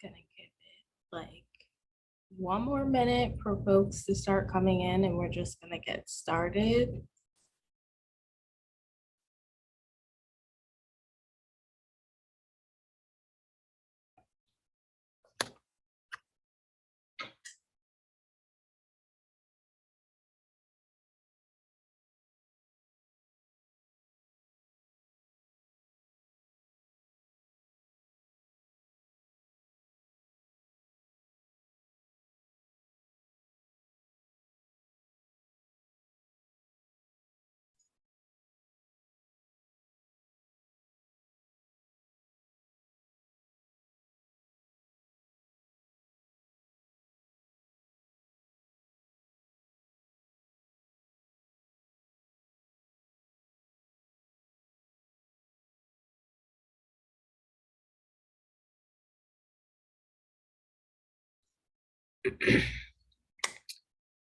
gonna give it like one more minute for folks to start coming in, and we're just gonna get started.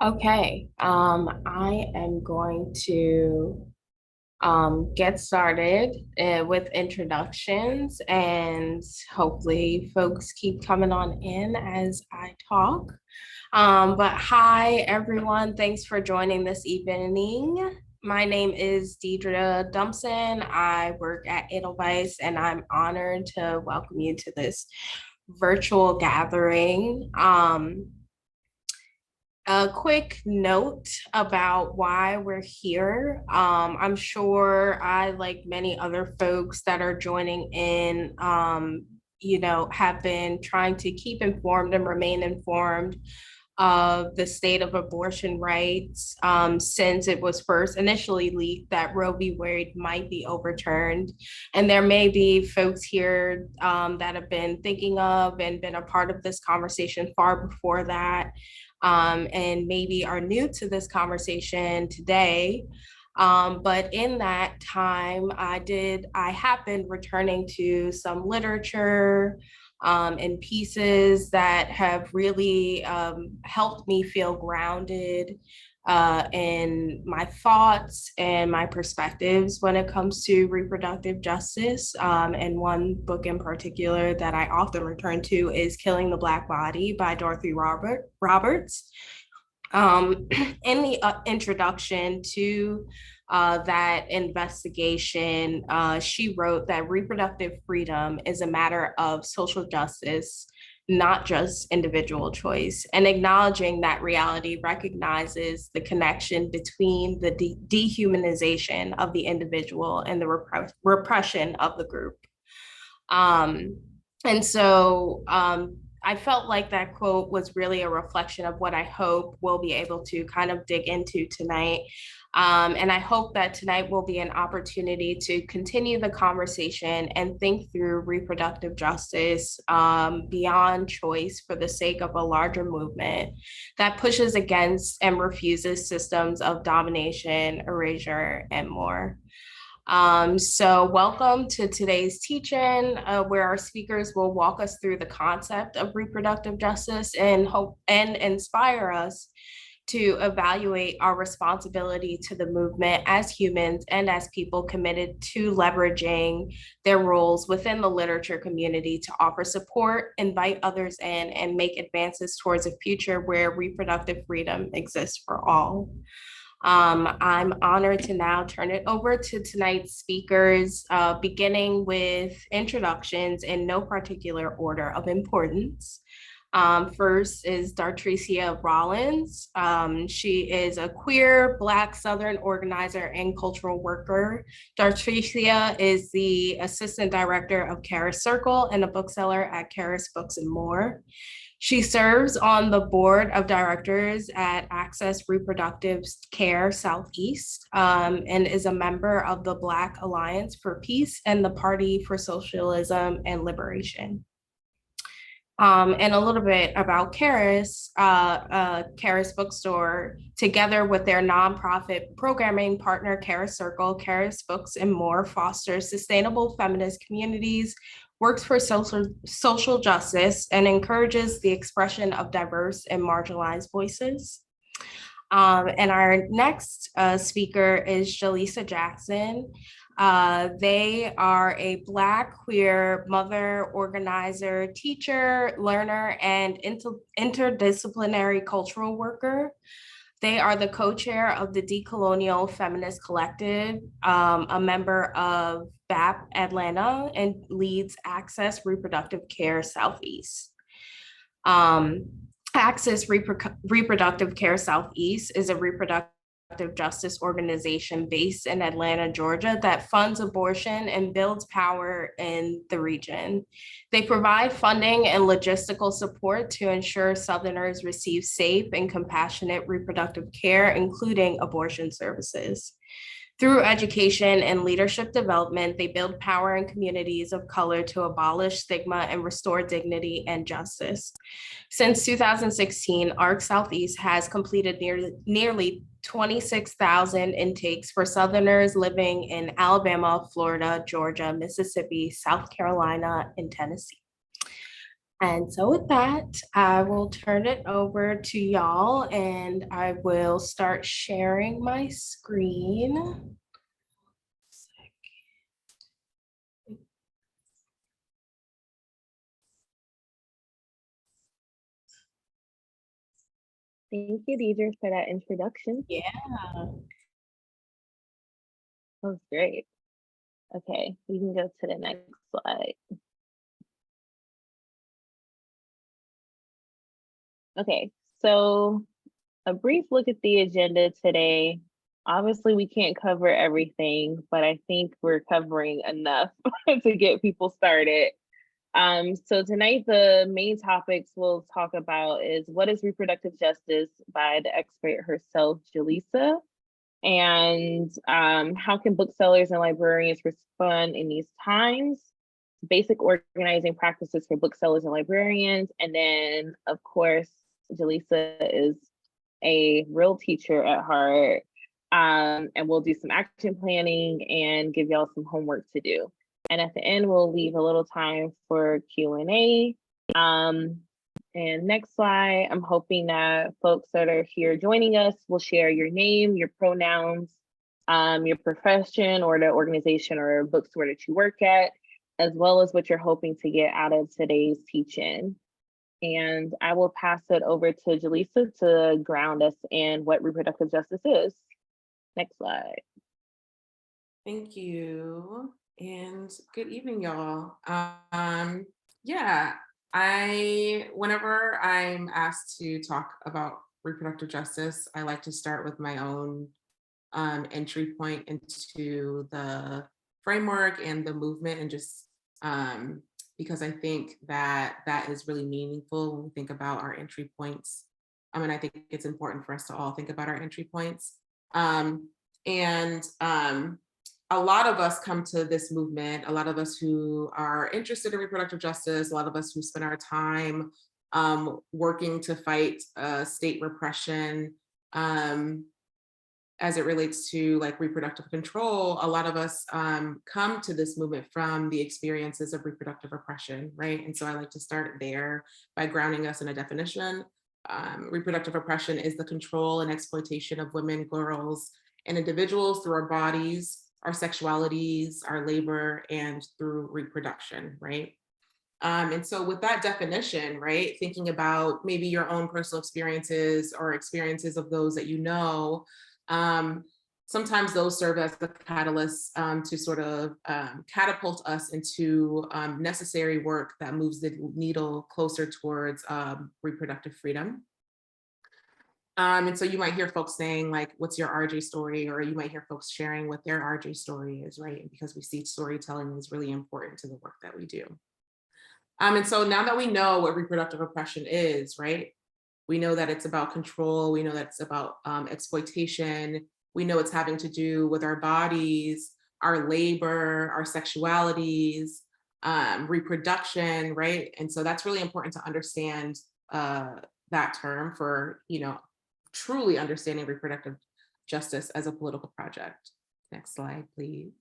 Okay, I am going to get started with introductions, and hopefully folks keep coming on in as I talk. But hi, everyone. Thanks for joining this evening. My name is Deidre Dumpson. I work at Edelweiss, and I'm honored to welcome you to this virtual gathering. A quick note about why we're here. I'm sure I, like many other folks that are joining in, have been trying to keep informed and remain informed of the state of abortion rights since it was first initially leaked that Roe v. Wade might be overturned. And there may be folks here that have been thinking of and been a part of this conversation far before that, and maybe are new to this conversation today. But in that time, I have been returning to some literature and pieces that have really helped me feel grounded in my thoughts and my perspectives when it comes to reproductive justice. And one book in particular that I often return to is Killing the Black Body by Dorothy Roberts. In the introduction to that investigation, she wrote that reproductive freedom is a matter of social justice, not just individual choice, and acknowledging that reality recognizes the connection between the dehumanization of the individual and the repression of the group. And so I felt like that quote was really a reflection of what I hope we'll be able to kind of dig into tonight. And I hope that tonight will be an opportunity to continue the conversation and think through reproductive justice beyond choice for the sake of a larger movement that pushes against and refuses systems of domination, erasure, and more. So welcome to today's teach-in, where our speakers will walk us through the concept of reproductive justice and hope and inspire us to evaluate our responsibility to the movement as humans and as people committed to leveraging their roles within the literature community to offer support, invite others in, and make advances towards a future where reproductive freedom exists for all. I'm honored to now turn it over to tonight's speakers, beginning with introductions in no particular order of importance. First is Dartricia Rollins. She is a queer Black Southern organizer and cultural worker. Dartricia is the assistant director of Charis Circle and a bookseller at Charis Books and More. She serves on the board of directors at Access Reproductive Care Southeast, and is a member of the Black Alliance for Peace and the Party for Socialism and Liberation. And a little bit about Charis. Charis Bookstore, together with their nonprofit programming partner, Charis Circle, Charis Books and More, fosters sustainable feminist communities, works for social justice, and encourages the expression of diverse and marginalized voices. And our next speaker is Jalessah Jackson. They are a Black queer mother, organizer, teacher, learner, and interdisciplinary cultural worker. They are the co-chair of the Decolonial Feminist Collective, a member of BAP Atlanta, and leads Access Reproductive Care Southeast. Um, Access Reproductive Care Southeast is a reproductive justice organization based in Atlanta, Georgia, that funds abortion and builds power in the region. They provide funding and logistical support to ensure Southerners receive safe and compassionate reproductive care, including abortion services. Through education and leadership development, they build power in communities of color to abolish stigma and restore dignity and justice. Since 2016, ARC Southeast has completed nearly 26,000 intakes for Southerners living in Alabama, Florida, Georgia, Mississippi, South Carolina, and Tennessee. And so with that, I will turn it over to y'all and I will start sharing my screen. Thank you, Deidre, for that introduction. Yeah. That was great. Okay, we can go to the next slide. Okay, so a brief look at the agenda today. Obviously, we can't cover everything, but I think we're covering enough to get people started. So tonight, the main topics we'll talk about is what is reproductive justice by the expert herself, Jalessah, and how can booksellers and librarians respond in these times, basic organizing practices for booksellers and librarians, and then, of course, Jalessah is a real teacher at heart, and we'll do some action planning and give y'all some homework to do. And at the end, we'll leave a little time for Q&A. And next slide, I'm hoping that folks that are here joining us will share your name, your pronouns, your profession or the organization or bookstore that you work at, as well as what you're hoping to get out of today's teaching. And I will pass it over to Jalessah to ground us in what reproductive justice is. Next slide. Thank you. And good evening, y'all. Whenever I'm asked to talk about reproductive justice, I like to start with my own entry point into the framework and the movement, and just because I think that that is really meaningful when we think about our entry points. And I think it's important for us to all think about our entry points. A lot of us come to this movement, a lot of us who are interested in reproductive justice, a lot of us who spend our time working to fight state repression as it relates to like reproductive control. A lot of us come to this movement from the experiences of reproductive oppression, right? And so I like to start there by grounding us in a definition. Reproductive oppression is the control and exploitation of women, girls, and individuals through our bodies, our sexualities, our labor, and through reproduction, right? And so with that definition, right, thinking about maybe your own personal experiences or experiences of those that you know, sometimes those serve as the catalyst to sort of catapult us into necessary work that moves the needle closer towards reproductive freedom. And so you might hear folks saying like, what's your RJ story? Or you might hear folks sharing what their RJ story is, right? Because we see storytelling is really important to the work that we do. And so now that we know what reproductive oppression is, right? We know that it's about control. We know that it's about exploitation. We know it's having to do with our bodies, our labor, our sexualities, reproduction, right? And so that's really important to understand that term for, truly understanding reproductive justice as a political project. Next slide, please.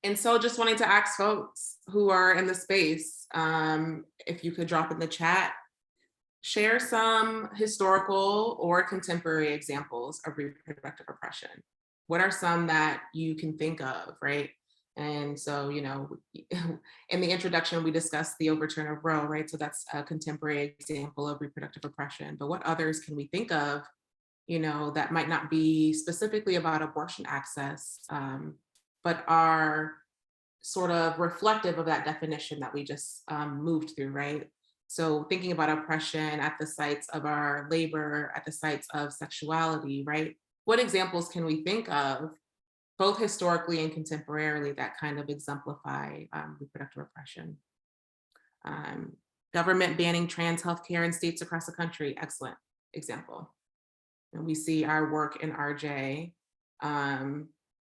And so just wanting to ask folks who are in the space, if you could drop in the chat, share some historical or contemporary examples of reproductive oppression. What are some that you can think of, right? And so, you know, in the introduction, we discussed the overturn of Roe, right? So that's a contemporary example of reproductive oppression. But what others can we think of, you know, that might not be specifically about abortion access, but are sort of reflective of that definition that we just moved through, right? So thinking about oppression at the sites of our labor, at the sites of sexuality, right? What examples can we think of, both historically and contemporarily, that kind of exemplify reproductive oppression? Government banning trans healthcare in states across the country, excellent example. And we see our work in RJ and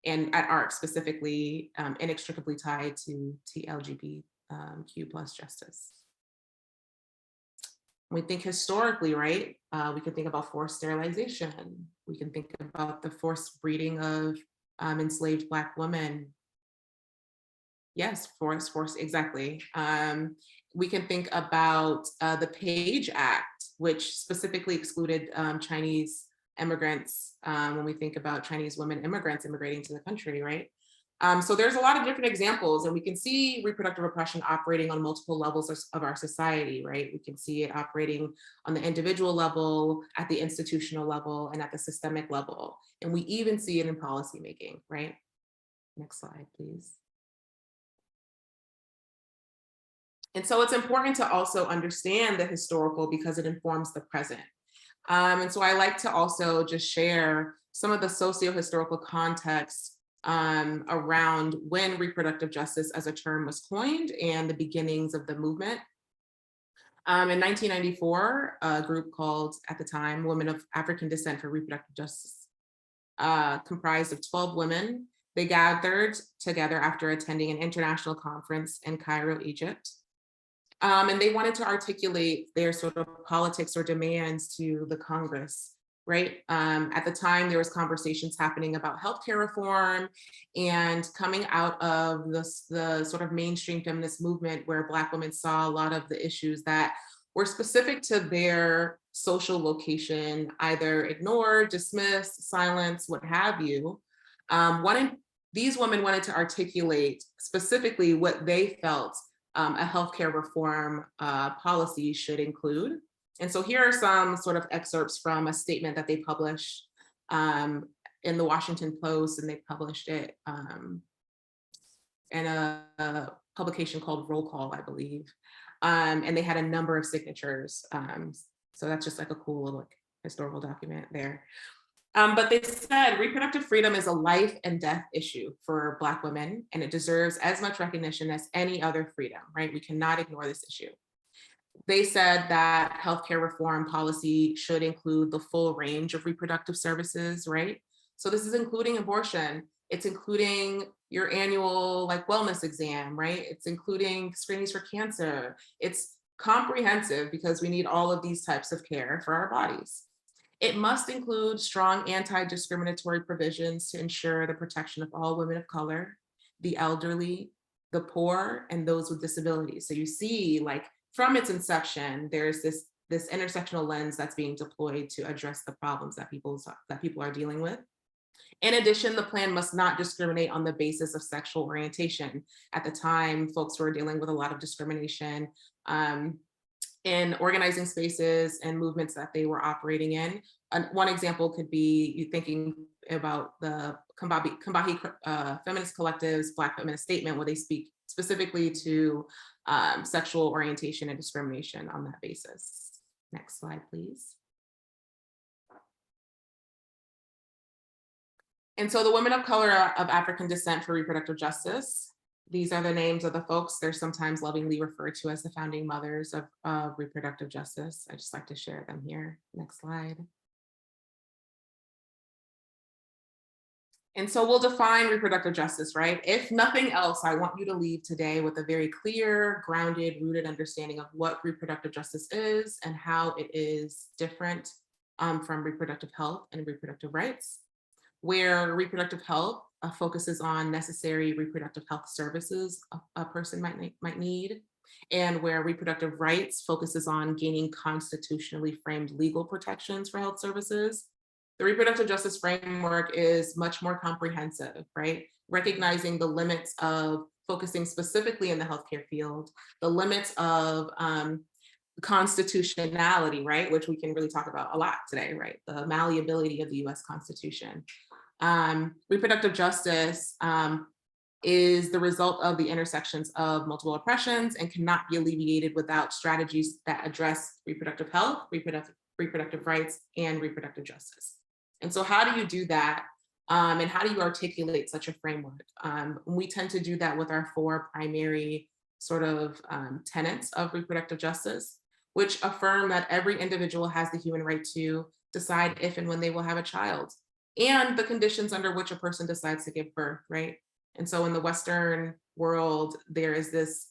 at ARC specifically, inextricably tied to LGBTQ plus justice. We think historically, right? We can think about forced sterilization. We can think about the forced breeding of enslaved Black women. Yes, forced, exactly. We can think about the Page Act, which specifically excluded Chinese immigrants when we think about Chinese women immigrants immigrating to the country, right? So there's a lot of different examples, and we can see reproductive oppression operating on multiple levels of our society, right? We can see it operating on the individual level, at the institutional level, and at the systemic level. And we even see it in policymaking, right? Next slide, please. And so it's important to also understand the historical because it informs the present. And so I like to also just share some of the socio-historical context around when reproductive justice as a term was coined and the beginnings of the movement. In 1994, a group called, at the time, Women of African Descent for Reproductive Justice, comprised of 12 women. They gathered together after attending an international conference in Cairo, Egypt. And they wanted to articulate their sort of politics or demands to the Congress, right? At the time, there was conversations happening about healthcare reform and coming out of the sort of mainstream feminist movement where Black women saw a lot of the issues that were specific to their social location, either ignored, dismissed, silenced, what have you. These women wanted to articulate specifically what they felt a healthcare reform policy should include. And so here are some sort of excerpts from a statement that they published in the Washington Post, and they published it in a publication called Roll Call, I believe. And they had a number of signatures. So that's just like a cool little historical document there. But they said reproductive freedom is a life and death issue for Black women, and it deserves as much recognition as any other freedom, right? We cannot ignore this issue. They said that healthcare reform policy should include the full range of reproductive services, right? So this is including abortion. It's including your annual wellness exam, right? It's including screenings for cancer. It's comprehensive because we need all of these types of care for our bodies. It must include strong anti-discriminatory provisions to ensure the protection of all women of color, the elderly, the poor, and those with disabilities. So you see, from its inception, there's this intersectional lens that's being deployed to address the problems that people are dealing with. In addition, the plan must not discriminate on the basis of sexual orientation. At the time, folks were dealing with a lot of discrimination in organizing spaces and movements that they were operating in. One example could be you thinking about the Combahee feminist collective's Black Feminist Statement, where they speak specifically to sexual orientation and discrimination on that basis. Next slide, please. And so the Women of Color of African Descent for Reproductive Justice, these are the names of the folks. They're sometimes lovingly referred to as the founding mothers of reproductive justice. I just like to share them here. Next slide. And so we'll define reproductive justice, right? If nothing else, I want you to leave today with a very clear, grounded, rooted understanding of what reproductive justice is and how it is different from reproductive health and reproductive rights, where reproductive health focuses on necessary reproductive health services a person might need, and where reproductive rights focuses on gaining constitutionally framed legal protections for health services. The reproductive justice framework is much more comprehensive, right? Recognizing the limits of focusing specifically in the healthcare field, the limits of constitutionality, right? Which we can really talk about a lot today, right? The malleability of the US Constitution. Reproductive justice is the result of the intersections of multiple oppressions and cannot be alleviated without strategies that address reproductive health, reproductive rights, and reproductive justice. And so how do you do that? And how do you articulate such a framework? We tend to do that with our 4 primary sort of tenets of reproductive justice, which affirm that every individual has the human right to decide if and when they will have a child, and the conditions under which a person decides to give birth, right? And so in the Western world, there is this,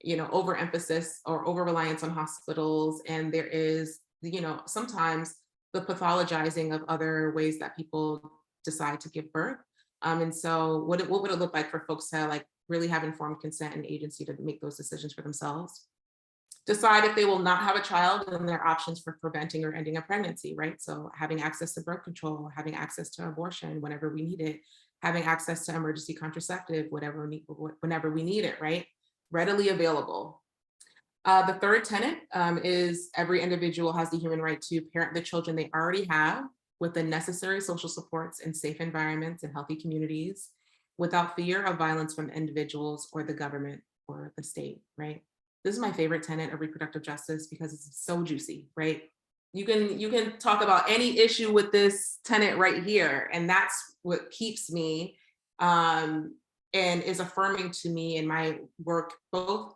overemphasis or over-reliance on hospitals, and there is, sometimes the pathologizing of other ways that people decide to give birth. And so what would it look like for folks to like really have informed consent and agency to make those decisions for themselves? Decide if they will not have a child and their options for preventing or ending a pregnancy, right? So having access to birth control, having access to abortion whenever we need it, having access to emergency contraceptive, whenever we need it, right? Readily available. The third tenet is every individual has the human right to parent the children they already have with the necessary social supports in safe environments and healthy communities without fear of violence from individuals or the government or the state, right? This is my favorite tenet of reproductive justice because it's so juicy, right? You can talk about any issue with this tenet right here, and that's what keeps me and is affirming to me in my work, both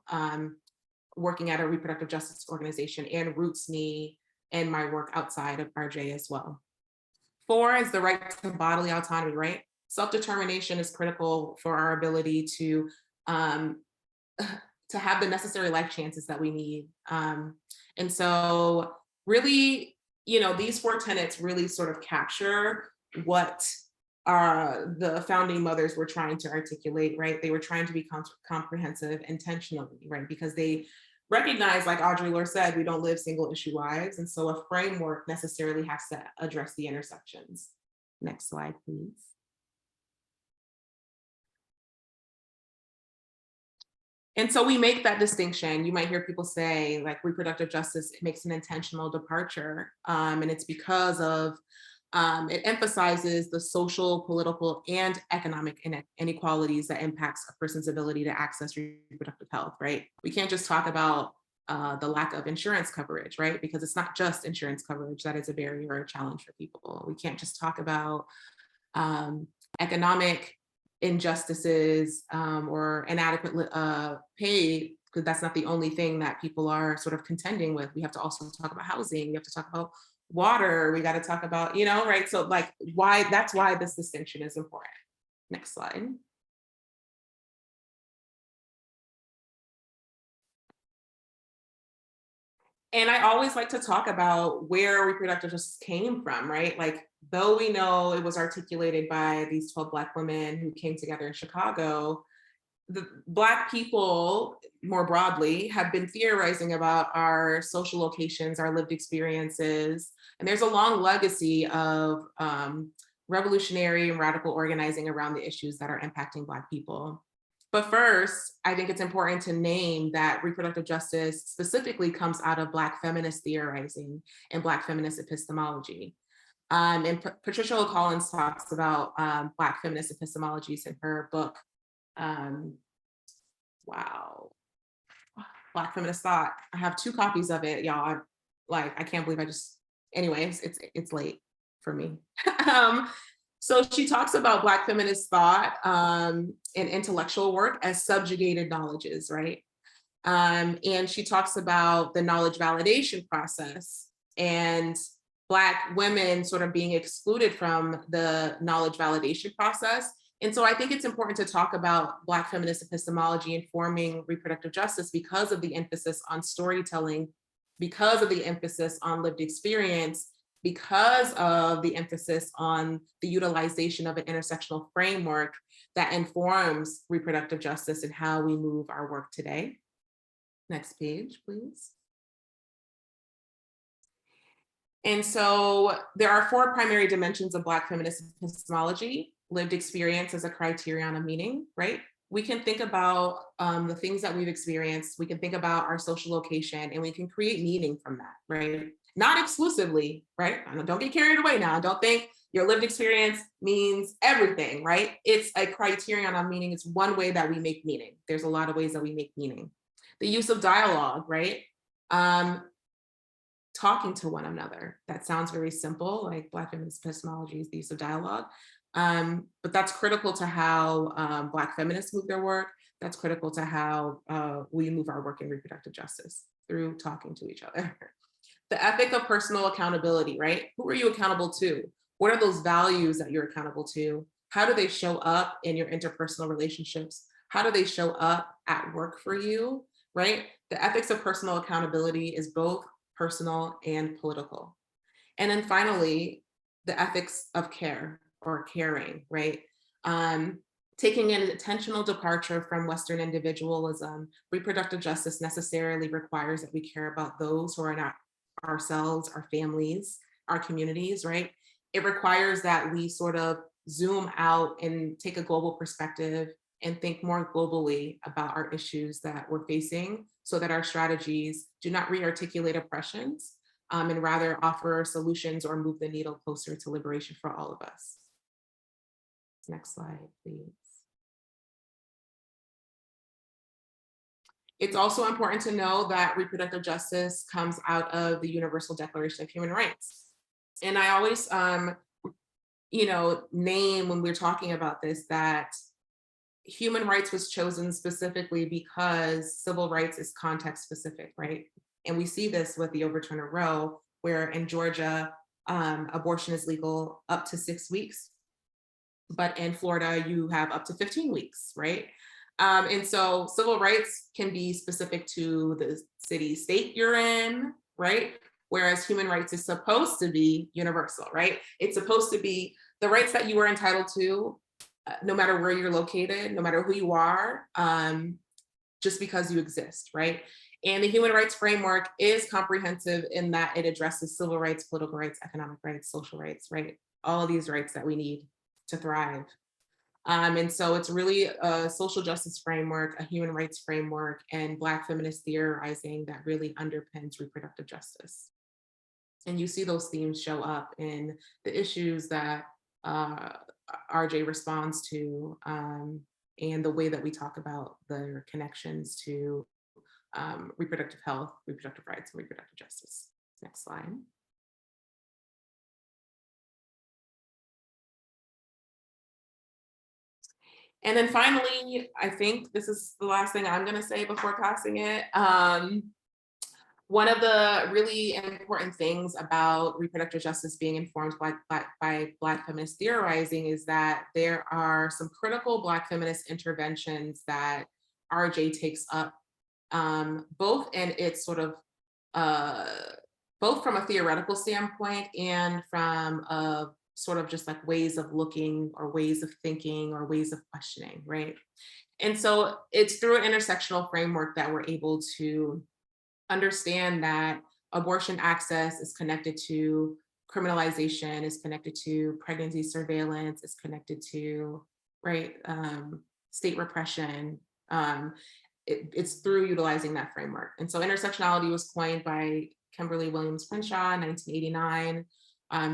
working at a reproductive justice organization and roots me in my work outside of RJ as well. 4 is the right to bodily autonomy, right? Self-determination is critical for our ability to have the necessary life chances that we need. And so really, these 4 tenets really sort of capture what the founding mothers were trying to articulate, right? They were trying to be comprehensive intentionally, right? Because they recognize, like Audre Lorde said, we don't live single issue lives. And so a framework necessarily has to address the intersections. Next slide, please. And so we make that distinction. You might hear people say like reproductive justice, it makes an intentional departure. And it's because of, it emphasizes the social, political, and economic inequalities that impacts a person's ability to access reproductive health, right? We can't just talk about the lack of insurance coverage, right? Because it's not just insurance coverage that is a barrier or a challenge for people. We can't just talk about economic injustices or inadequate pay, because that's not the only thing that people are sort of contending with. We have to also talk about housing. We have to talk about water. We got to talk about, right? So like that's why this distinction is important. Next slide. And I always like to talk about where reproductive justice came from, right? Like, though we know it was articulated by these 12 Black women who came together in Chicago, the Black people more broadly have been theorizing about our social locations, our lived experiences. And there's a long legacy of revolutionary and radical organizing around the issues that are impacting Black people. But first, I think it's important to name that reproductive justice specifically comes out of Black feminist theorizing and Black feminist epistemology. And Patricia O'Collins talks about Black feminist epistemologies in her book, Black Feminist Thought. I have 2 copies of it, y'all. I can't believe anyways, it's late for me. So she talks about Black feminist thought and intellectual work as subjugated knowledges, right? And she talks about the knowledge validation process and Black women sort of being excluded from the knowledge validation process. And so I think it's important to talk about Black feminist epistemology informing reproductive justice because of the emphasis on storytelling, because of the emphasis on lived experience, because of the emphasis on the utilization of an intersectional framework that informs reproductive justice and how we move our work today. Next page, please. And so there are 4 primary dimensions of Black feminist epistemology: lived experience as a criterion of meaning, right? We can think about the things that we've experienced. We can think about our social location, and we can create meaning from that, right? Not exclusively, right? Don't get carried away now. Don't think your lived experience means everything, right? It's a criterion of meaning. It's one way that we make meaning. There's a lot of ways that we make meaning. The use of dialogue, right? Talking to one another. That sounds very simple, like Black feminist epistemology is the use of dialogue. But that's critical to how Black feminists move their work. That's critical to how we move our work in reproductive justice, through talking to each other. The ethic of personal accountability, right? Who are you accountable to? What are those values that you're accountable to? How do they show up in your interpersonal relationships? How do they show up at work for you, right? The ethics of personal accountability is both personal and political. And then finally, the ethics of care, or caring, right? Taking an intentional departure from Western individualism, reproductive justice necessarily requires that we care about those who are not ourselves, our families, our communities, right? It requires that we sort of zoom out and take a global perspective and think more globally about our issues that we're facing, so that our strategies do not re-articulate oppressions, and rather offer solutions or move the needle closer to liberation for all of us. Next slide, please. It's also important to know that reproductive justice comes out of the Universal Declaration of Human Rights. And I always, name when we're talking about this, that human rights was chosen specifically because civil rights is context specific, right? And we see this with the overturn of Roe, where in Georgia, abortion is legal up to 6 weeks, but in Florida, you have up to 15 weeks, right? And so civil rights can be specific to the city, state you're in, right? Whereas human rights is supposed to be universal, right? It's supposed to be the rights that you are entitled to, no matter where you're located, no matter who you are, just because you exist, right? And the human rights framework is comprehensive in that it addresses civil rights, political rights, economic rights, social rights, right? All of these rights that we need to thrive. And so it's really a social justice framework, a human rights framework, and Black feminist theorizing that really underpins reproductive justice. And you see those themes show up in the issues that RJ responds to, and the way that we talk about their connections to reproductive health, reproductive rights, and reproductive justice. Next slide. And then finally, I think this is the last thing I'm going to say before passing it. One of the really important things about reproductive justice being informed by Black feminist theorizing is that there are some critical Black feminist interventions that RJ takes up, both in its sort of, both from a theoretical standpoint and from a sort of just like ways of looking or ways of thinking or ways of questioning, right? And so it's through an intersectional framework that we're able to understand that abortion access is connected to criminalization, is connected to pregnancy surveillance, is connected to, right, state repression. It's through utilizing that framework. And so intersectionality was coined by Kimberly Williams Crenshaw in 1989.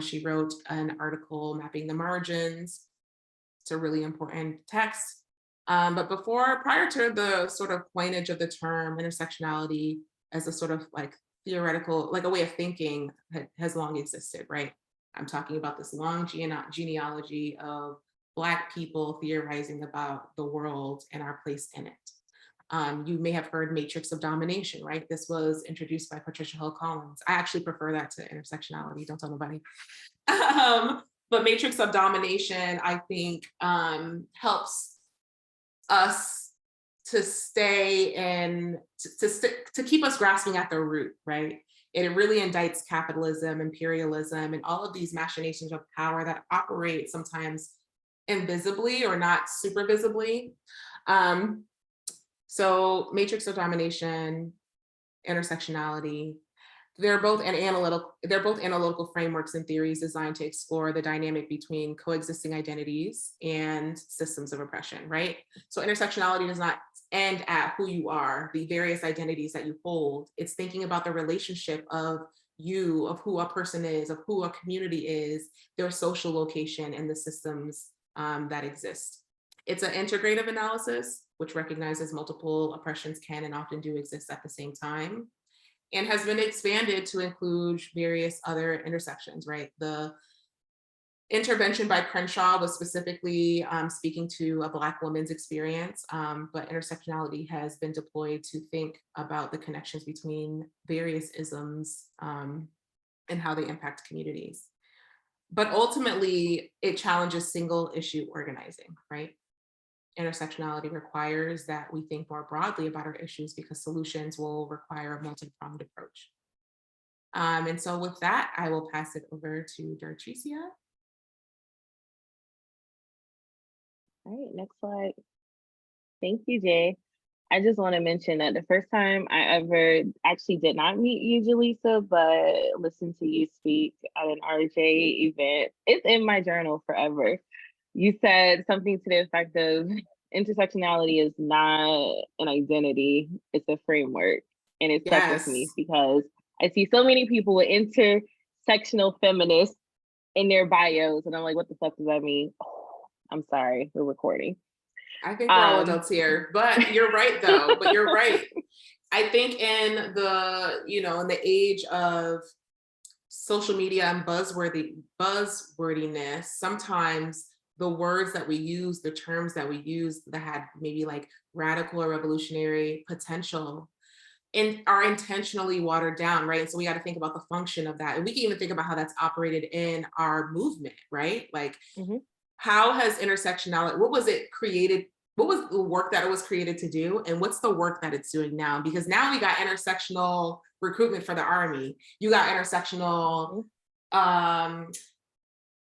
She wrote an article mapping the margins. It's a really important text. But prior to the sort of coinage of the term, intersectionality as a sort of like theoretical, like a way of thinking has long existed, right? I'm talking about this long genealogy of Black people theorizing about the world and our place in it. You may have heard matrix of domination, right? This was introduced by Patricia Hill Collins. I actually prefer that to intersectionality, don't tell nobody. But matrix of domination, I think, helps us to stay and to keep us grasping at the root, right? It really indicts capitalism, imperialism, and all of these machinations of power that operate sometimes invisibly or not super visibly. So matrix of domination, intersectionality. They're both analytical frameworks and theories designed to explore the dynamic between coexisting identities and systems of oppression, right? So intersectionality does not end at who you are, the various identities that you hold. It's thinking about the relationship of you, of who a person is, of who a community is, their social location, and the systems that exist. It's an integrative analysis, which recognizes multiple oppressions can and often do exist at the same time, and has been expanded to include various other intersections, right? The intervention by Crenshaw was specifically speaking to a Black woman's experience, but intersectionality has been deployed to think about the connections between various isms and how they impact communities. But ultimately, it challenges single issue organizing, right? Intersectionality requires that we think more broadly about our issues because solutions will require a multi-pronged approach. And so with that, I will pass it over to Dartricia. All right, next slide. Thank you, Jay. I just want to mention that the first time I ever actually did not meet you, Jalessah, but listened to you speak at an RJ event. It's in my journal forever. You said something to the effect of intersectionality is not an identity, it's a framework. And it stuck with me because I see so many people with intersectional feminists in their bios, and I'm like, what the fuck does that mean? Oh, I'm sorry, we're recording. I think we're all adults here, but you're right though, but you're right. I think in the, in the age of social media and buzzwordiness, sometimes the words that we use, the terms that we use that had maybe like radical or revolutionary potential and are intentionally watered down, right? And so we got to think about the function of that. And we can even think about how that's operated in our movement, right? Like, how has intersectionality, what was it created? What was the work that it was created to do? And what's the work that it's doing now? Because now we got intersectional recruitment for the Army. You got intersectional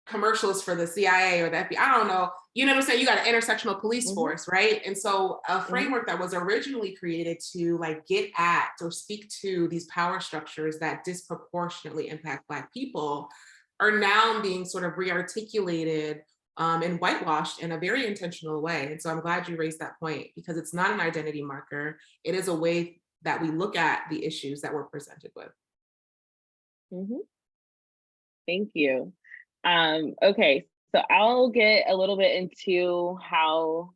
commercials for the CIA or the FBI. I don't know. You know what I'm saying? You got an intersectional police force, right? And so a framework that was originally created to like get at or speak to these power structures that disproportionately impact Black people are now being sort of re-articulated and whitewashed in a very intentional way. And so I'm glad you raised that point because it's not an identity marker. It is a way that we look at the issues that we're presented with. Thank you. Okay, so I'll get a little bit into how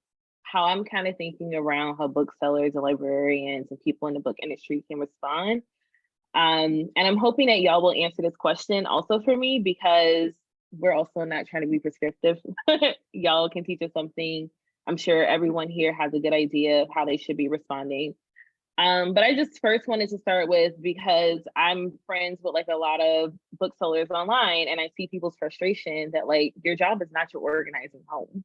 I'm kind of thinking around how booksellers and librarians and people in the book industry can respond. And I'm hoping that y'all will answer this question also for me because we're also not trying to be prescriptive. Y'all can teach us something. I'm sure everyone here has a good idea of how they should be responding. But I just first wanted to start with, because I'm friends with like a lot of booksellers online and I see people's frustration that like your job is not your organizing home.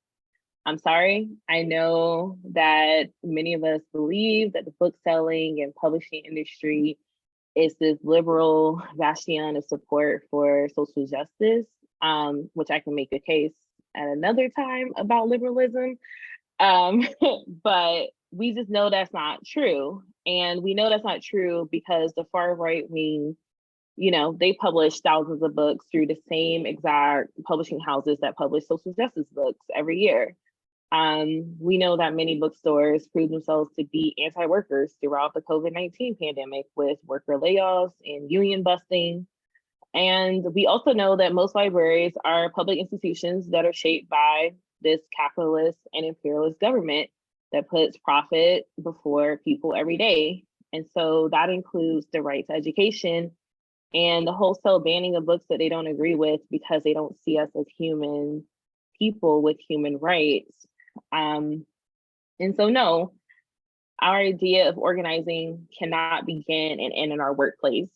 I'm sorry. I know that many of us believe that the book selling and publishing industry is this liberal bastion of support for social justice, which I can make a case at another time about liberalism. But we just know that's not true. And we know that's not true because the far right wing, they publish thousands of books through the same exact publishing houses that publish social justice books every year. We know that many bookstores prove themselves to be anti-workers throughout the COVID-19 pandemic with worker layoffs and union busting. And we also know that most libraries are public institutions that are shaped by this capitalist and imperialist government that puts profit before people every day. And so that includes the right to education and the wholesale banning of books that they don't agree with because they don't see us as human people with human rights. And so no, our idea of organizing cannot begin and end in our workplace.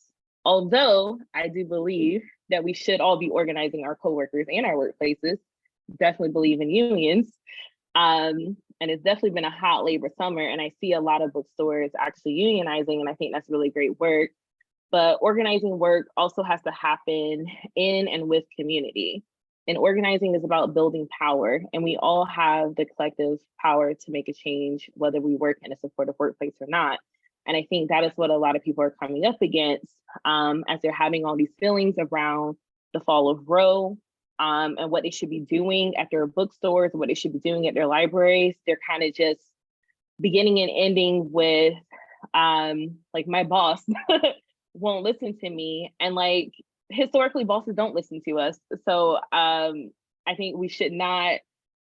Although I do believe that we should all be organizing our coworkers and our workplaces, definitely believe in unions. And it's definitely been a hot labor summer and I see a lot of bookstores actually unionizing and I think that's really great work. But organizing work also has to happen in and with community. And organizing is about building power and we all have the collective power to make a change, whether we work in a supportive workplace or not. And I think that is what a lot of people are coming up against as they're having all these feelings around the fall of Roe and what they should be doing at their bookstores, what they should be doing at their libraries. They're kind of just beginning and ending with like, my boss won't listen to me. And like, historically, bosses don't listen to us. So I think we should not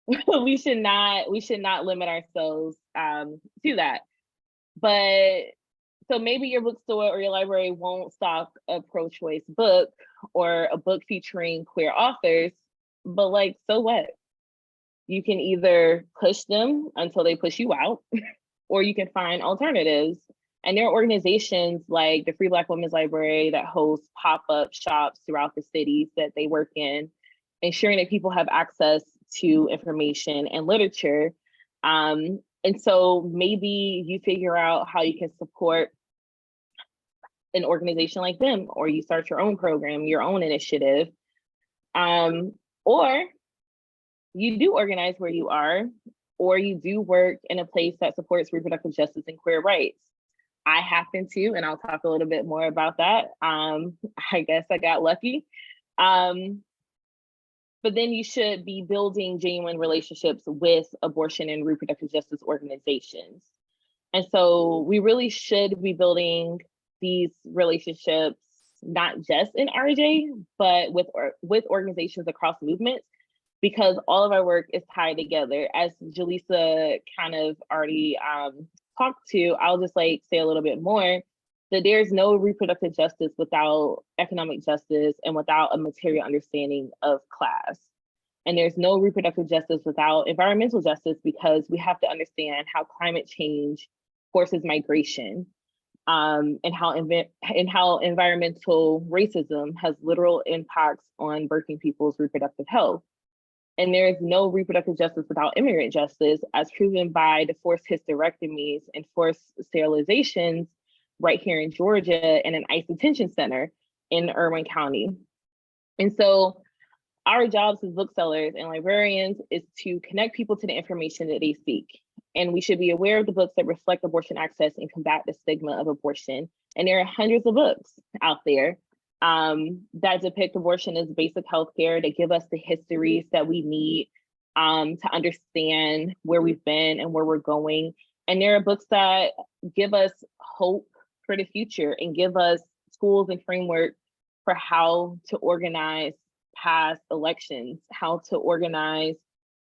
we should not limit ourselves to that. But so maybe your bookstore or your library won't stock a pro-choice book or a book featuring queer authors, but like, so what? You can either push them until they push you out, or you can find alternatives. And there are organizations like the Free Black Women's Library that hosts pop-up shops throughout the cities that they work in, ensuring that people have access to information and literature. And so maybe you figure out how you can support an organization like them, or you start your own program, your own initiative, or you do organize where you are, or you do work in a place that supports reproductive justice and queer rights. I happen to, and I'll talk a little bit more about that. I guess I got lucky. But then you should be building genuine relationships with abortion and reproductive justice organizations. And so we really should be building these relationships, not just in RJ, but with organizations across movements, because all of our work is tied together. As Jalessah kind of already talked to, I'll just like say a little bit more, that there's no reproductive justice without economic justice and without a material understanding of class. And there's no reproductive justice without environmental justice, because we have to understand how climate change forces migration, and how environmental racism has literal impacts on working people's reproductive health. And there is no reproductive justice without immigrant justice, as proven by the forced hysterectomies and forced sterilizations right here in Georgia in an ICE detention center in Irwin County. And so our jobs as booksellers and librarians is to connect people to the information that they seek. And we should be aware of the books that reflect abortion access and combat the stigma of abortion. And there are hundreds of books out there that depict abortion as basic healthcare, that give us the histories that we need to understand where we've been and where we're going. And there are books that give us hope for the future and give us tools and framework for how to organize past elections, how to organize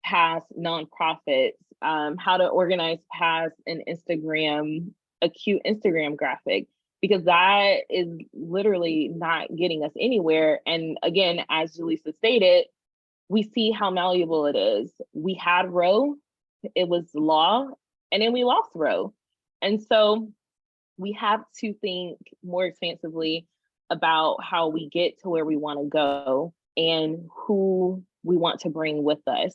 past nonprofits, how to organize past an acute Instagram graphic, because that is literally not getting us anywhere. And again, as Jalessah stated, we see how malleable it is. We had Roe, it was law, and then we lost Roe. And so we have to think more expansively about how we get to where we want to go and who we want to bring with us.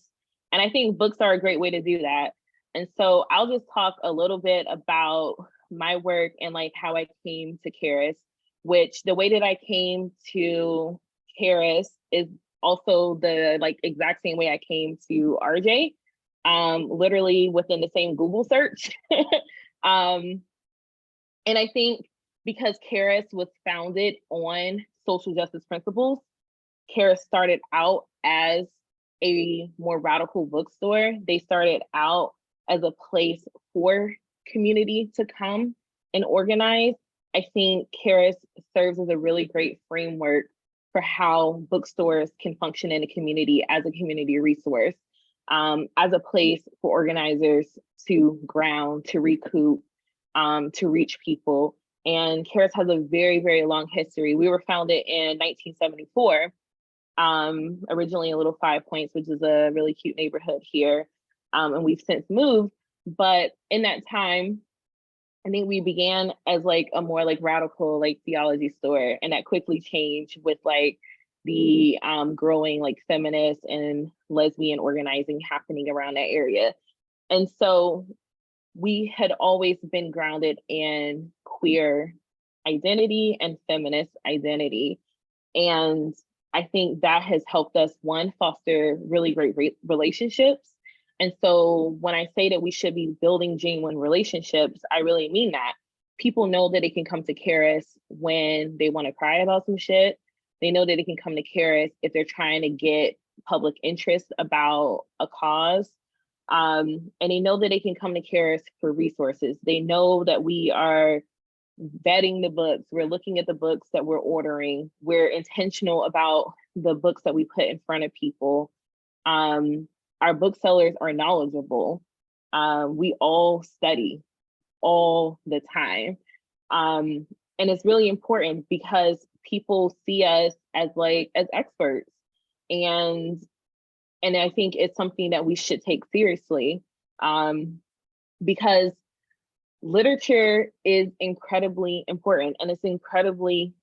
And I think books are a great way to do that. And so I'll just talk a little bit about my work and like how I came to Charis, which the way that I came to Charis is also the like exact same way I came to RJ, literally within the same Google search. And I think because Charis was founded on social justice principles, Charis started out as a more radical bookstore. They started out as a place for community to come and organize. I think Charis serves as a really great framework for how bookstores can function in a community as a community resource, as a place for organizers to ground, to recoup, to reach people. And Charis has a very, very long history. We were founded in 1974, originally in Little Five Points, which is a really cute neighborhood here. And we've since moved. But in that time, I think we began as like a more like radical like theology store, and that quickly changed with like the growing like feminist and lesbian organizing happening around that area. And so we had always been grounded in queer identity and feminist identity. And I think that has helped us, one, foster really great relationships. And so when I say that we should be building genuine relationships, I really mean that. people know that they can come to Charis when they want to cry about some shit. They know that they can come to Charis if they're trying to get public interest about a cause. And they know that they can come to Charis for resources. They know that we are vetting the books. We're looking at the books that we're ordering. We're intentional about the books that we put in front of people. Our booksellers are knowledgeable. We all study all the time. And it's really important because people see us as experts. And I think it's something that we should take seriously, because literature is incredibly important and it's incredibly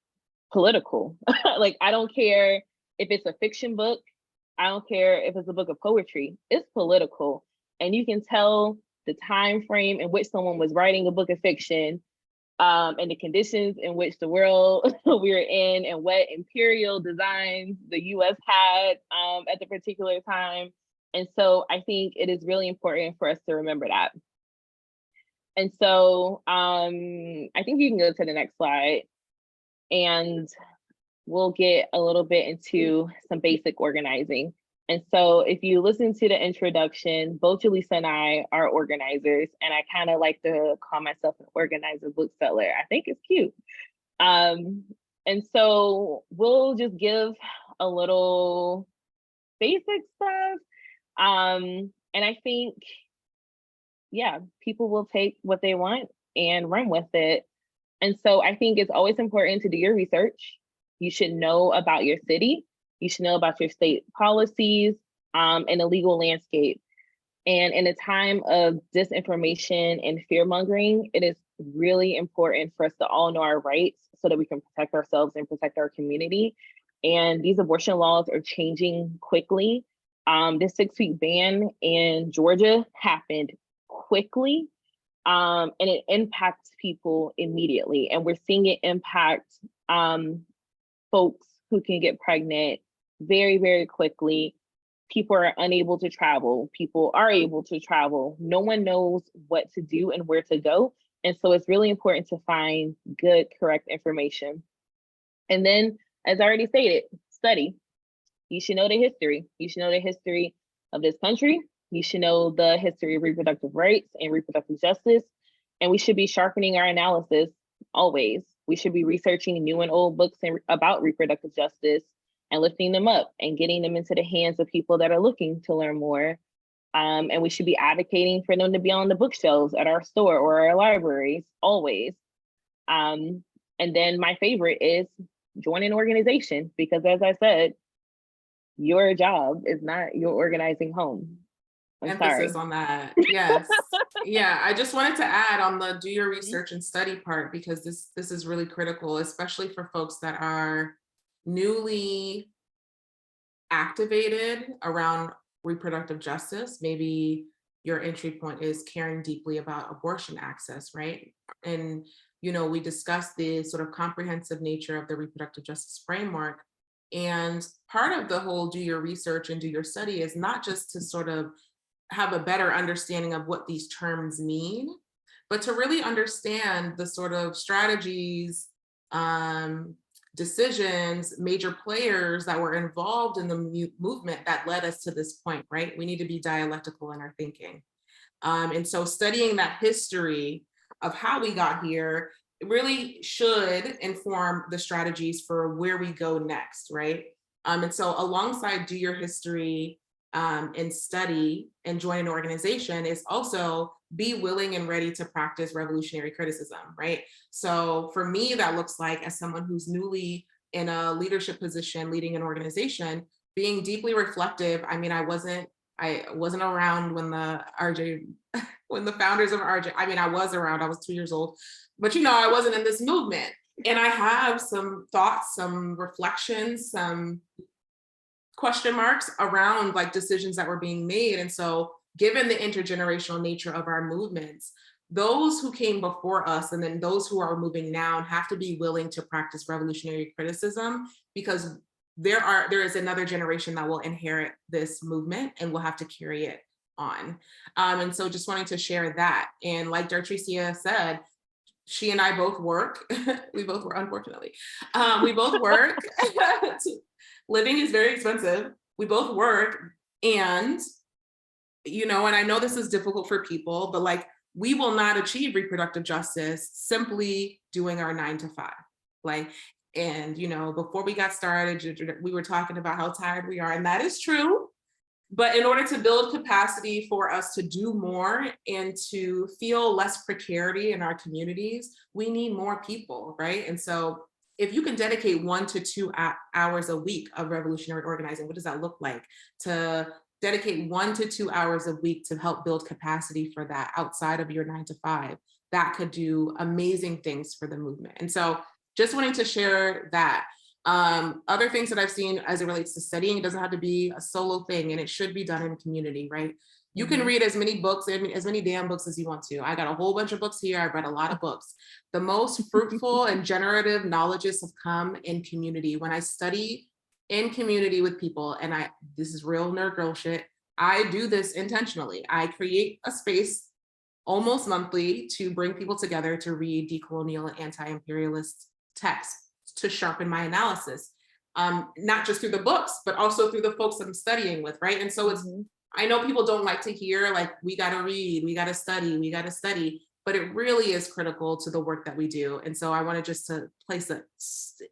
political. Like, I don't care if it's a fiction book. I don't care if it's a book of poetry. It's political. And you can tell the time frame in which someone was writing a book of fiction, and the conditions in which the world we're in, and what imperial designs the US had at the particular time. And so I think it is really important for us to remember that. And so I think you can go to the next slide, and we'll get a little bit into some basic organizing. And so if you listen to the introduction, both Jalessah and I are organizers, and I kind of like to call myself an organizer bookseller. I think it's cute. And so we'll just give a little basic stuff. And I think, yeah, people will take what they want and run with it. And so I think it's always important to do your research. You should know about your city. You should know about your state policies and the legal landscape. And in a time of disinformation and fear-mongering, it is really important for us to all know our rights so that we can protect ourselves and protect our community. And these abortion laws are changing quickly. This 6-week ban in Georgia happened quickly, and it impacts people immediately. And we're seeing it impact folks who can get pregnant very, very quickly. People are unable to travel. People are able to travel. No one knows what to do and where to go. And so it's really important to find good, correct information. And then, as I already stated, study. You should know the history. You should know the history of this country. You should know the history of reproductive rights and reproductive justice. And we should be sharpening our analysis always. We should be researching new and old books about reproductive justice and lifting them up and getting them into the hands of people that are looking to learn more. And we should be advocating for them to be on the bookshelves at our store or our libraries, always. And then my favorite is join an organization, because as I said, your job is not your organizing home. Emphasis on that. Yes. Yeah, I just wanted to add on the do your research and study part, because this is really critical, especially for folks that are newly activated around reproductive justice. Maybe your entry point is caring deeply about abortion access, right? And, you know, we discussed the sort of comprehensive nature of the reproductive justice framework. And part of the whole do your research and do your study is not just to sort of have a better understanding of what these terms mean, but to really understand the sort of strategies, decisions, major players that were involved in the movement that led us to this point, right? We need to be dialectical in our thinking. And so studying that history of how we got here really should inform the strategies for where we go next, right? And so alongside do your history and study and join an organization is also be willing and ready to practice revolutionary criticism, right? So for me, that looks like, as someone who's newly in a leadership position, leading an organization, being deeply reflective. I mean, I wasn't around when the founders of RJ, I mean, I was around, I was 2 years old, but you know, I wasn't in this movement. And I have some thoughts, some reflections, some question marks around like decisions that were being made. And so given the intergenerational nature of our movements, those who came before us and then those who are moving now have to be willing to practice revolutionary criticism, because there is another generation that will inherit this movement and will have to carry it on. And so just wanting to share that. And like Dartricia said, she and I both work. We both work, unfortunately. We both work. Living is very expensive. We both work. And, and I know this is difficult for people, but like, we will not achieve reproductive justice simply doing our 9 to 5. Like, and, before we got started, we were talking about how tired we are, and that is true. But in order to build capacity for us to do more and to feel less precarity in our communities, we need more people, right? And so if you can dedicate 1 to 2 hours a week of revolutionary organizing, what does that look like? To dedicate 1 to 2 hours a week to help build capacity for that outside of your 9 to 5, that could do amazing things for the movement. And so just wanting to share that. Other things that I've seen as it relates to studying, it doesn't have to be a solo thing, and it should be done in community, right? You can read as many books, as many damn books as you want to. I got a whole bunch of books here. I've read a lot of books. The most fruitful and generative knowledges have come in community. When I study in community with people, and this is real nerd girl shit, I do this intentionally. I create a space almost monthly to bring people together to read decolonial and anti-imperialist texts, to sharpen my analysis, not just through the books, but also through the folks I'm studying with, right? And so I know people don't like to hear, like, we got to read, we got to study, but it really is critical to the work that we do. And so I wanted just to place the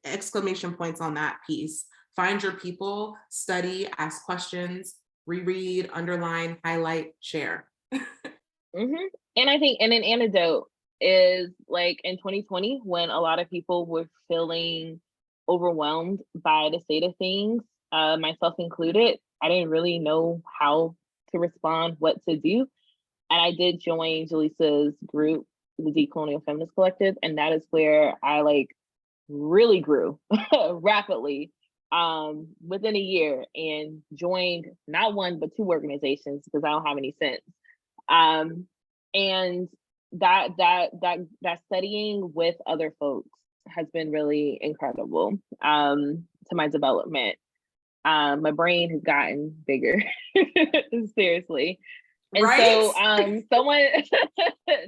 exclamation points on that piece. Find your people, study, ask questions, reread, underline, highlight, share. And I think, and an antidote is like in 2020, when a lot of people were feeling overwhelmed by the state of things, myself included, I didn't really know how to respond, what to do. And I did join Jalessah's group, the Decolonial Feminist Collective. And that is where I like really grew rapidly within a year, and joined not 1, but 2 organizations, because I don't have any sense. And that studying with other folks has been really incredible to my development. My brain has gotten bigger, seriously. And right? So someone,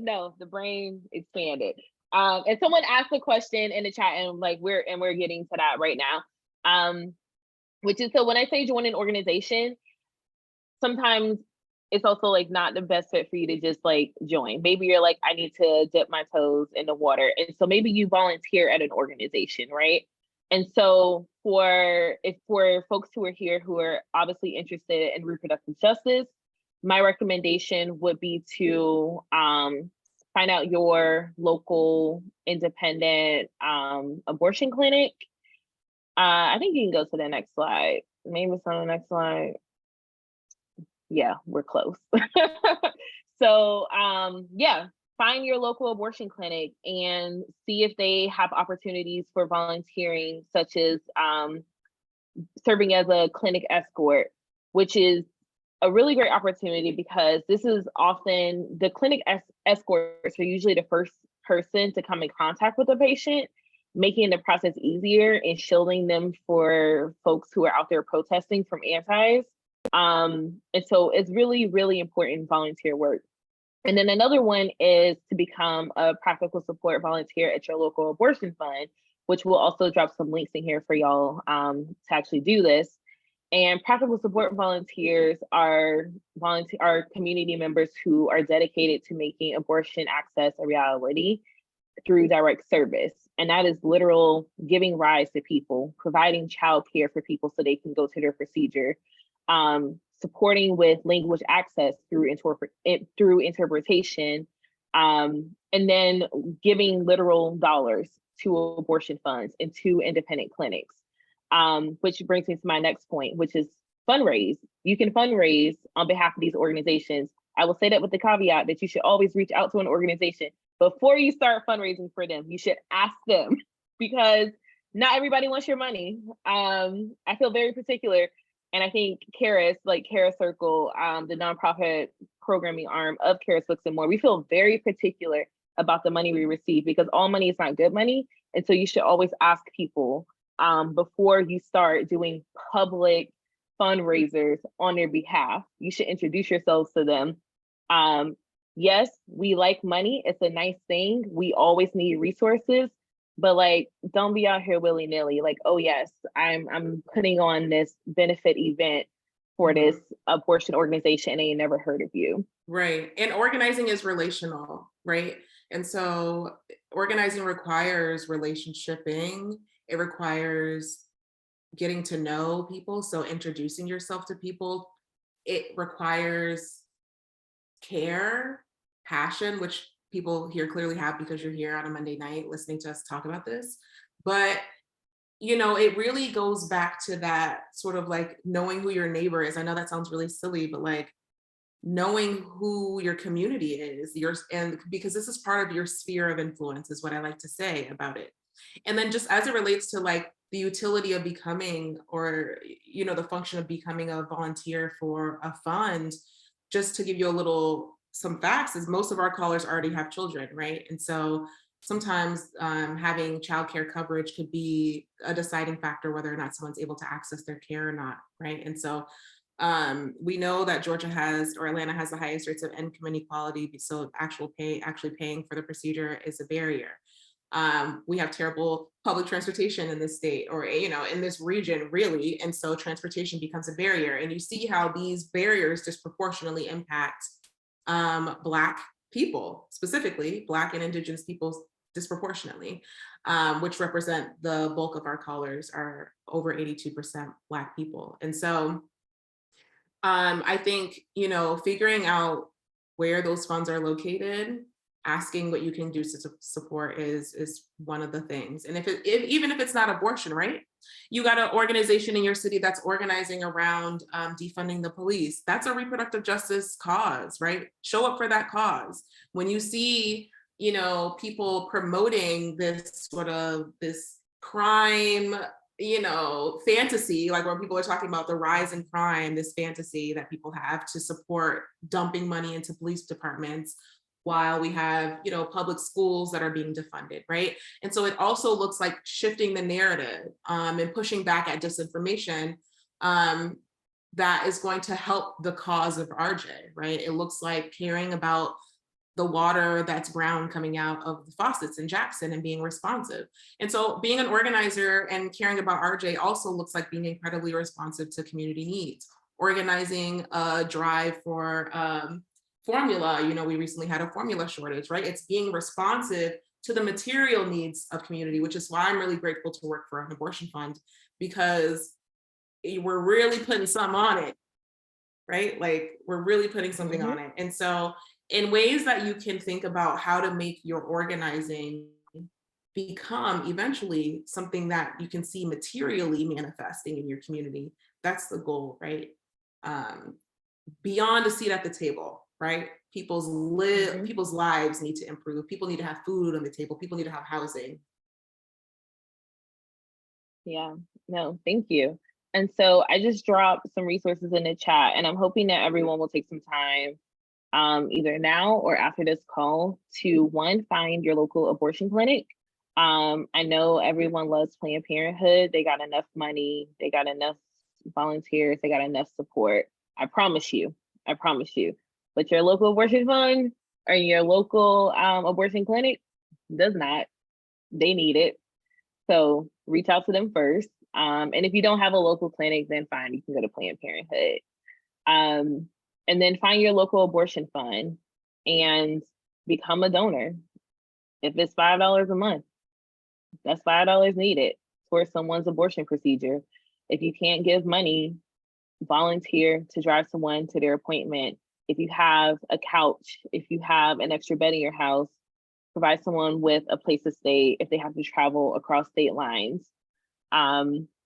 no, the brain expanded. And someone asked a question in the chat, and like we're getting to that right now. Which is, so when I say join an organization, sometimes it's also like not the best fit for you to just like join. Maybe you're like, I need to dip my toes in the water. And so maybe you volunteer at an organization, right? And so for folks who are here who are obviously interested in reproductive justice, my recommendation would be to find out your local independent abortion clinic. I think you can go to the next slide. Maybe it's on the next slide. Yeah, we're close. So yeah, find your local abortion clinic and see if they have opportunities for volunteering, such as serving as a clinic escort, which is a really great opportunity, because this is often the clinic escorts are usually the first person to come in contact with a patient, making the process easier and shielding them for folks who are out there protesting from antis. And so it's really, really important volunteer work. And then another one is to become a practical support volunteer at your local abortion fund, which will also drop some links in here for y'all to actually do this. And practical support volunteers are community members who are dedicated to making abortion access a reality through direct service. And that is literal giving rise to people, providing childcare for people so they can go to their procedure, supporting with language access through interpretation, and then giving literal dollars to abortion funds and to independent clinics. Which brings me to my next point, which is fundraise. You can fundraise on behalf of these organizations. I will say that with the caveat that you should always reach out to an organization before you start fundraising for them. You should ask them, because not everybody wants your money. I feel very particular. And I think Charis Circle, the nonprofit programming arm of Charis Books and More, we feel very particular about the money we receive, because all money is not good money. And so you should always ask people before you start doing public fundraisers on their behalf. You should introduce yourselves to them. yes, we like money. It's a nice thing. We always need resources, but like, don't be out here willy-nilly. Like, oh yes, I'm putting on this benefit event for this abortion organization and they ain't never heard of you. Right. And organizing is relational, right? And so organizing requires relationshiping. It requires getting to know people. So introducing yourself to people. It requires care, passion, which people here clearly have because you're here on a Monday night listening to us talk about this. But it really goes back to that sort of like knowing who your neighbor is. I know that sounds really silly, but like knowing who your community is, and because this is part of your sphere of influence is what I like to say about it. And then just as it relates to like the utility of becoming, or the function of becoming a volunteer for a fund, just to give you some facts, is most of our callers already have children, right? And so sometimes having childcare coverage could be a deciding factor whether or not someone's able to access their care or not, right? And so we know that Georgia or Atlanta has the highest rates of income inequality, so actually paying for the procedure is a barrier. We have terrible public transportation in this state, or in this region, really, and so transportation becomes a barrier. And you see how these barriers disproportionately impact Black people, specifically Black and Indigenous people disproportionately, which represent the bulk of our callers, are over 82% Black people. And so I think, figuring out where those funds are located, asking what you can do to support is one of the things. And even if it's not abortion, right? You got an organization in your city that's organizing around defunding the police. That's a reproductive justice cause, right? Show up for that cause. When you see, people promoting this crime, fantasy, like when people are talking about the rise in crime, this fantasy that people have to support dumping money into police departments while we have, public schools that are being defunded, right? And so it also looks like shifting the narrative and pushing back at disinformation that is going to help the cause of RJ, right? It looks like caring about the water that's brown coming out of the faucets in Jackson and being responsive. And so being an organizer and caring about RJ also looks like being incredibly responsive to community needs. Organizing a drive for formula, we recently had a formula shortage, right? It's being responsive to the material needs of community, which is why I'm really grateful to work for an abortion fund, because we're really putting something on it, right? Like we're really putting something on it. And so in ways that you can think about how to make your organizing become eventually something that you can see materially manifesting in your community, that's the goal, right? Beyond a seat at the table, right? People's lives need to improve. People need to have food on the table. People need to have housing. Yeah, no, thank you. And so I just dropped some resources in the chat, and I'm hoping that everyone will take some time either now or after this call to find your local abortion clinic. I know everyone loves Planned Parenthood. They got enough money, they got enough volunteers, they got enough support. I promise you. But your local abortion fund or your local abortion clinic does not. They need it. So reach out to them first. And if you don't have a local clinic, then fine, you can go to Planned Parenthood. And then find your local abortion fund and become a donor. If it's $5 a month, that's $5 needed for someone's abortion procedure. If you can't give money, volunteer to drive someone to their appointment. If you have a couch, if you have an extra bed in your house, provide someone with a place to stay if they have to travel across state lines.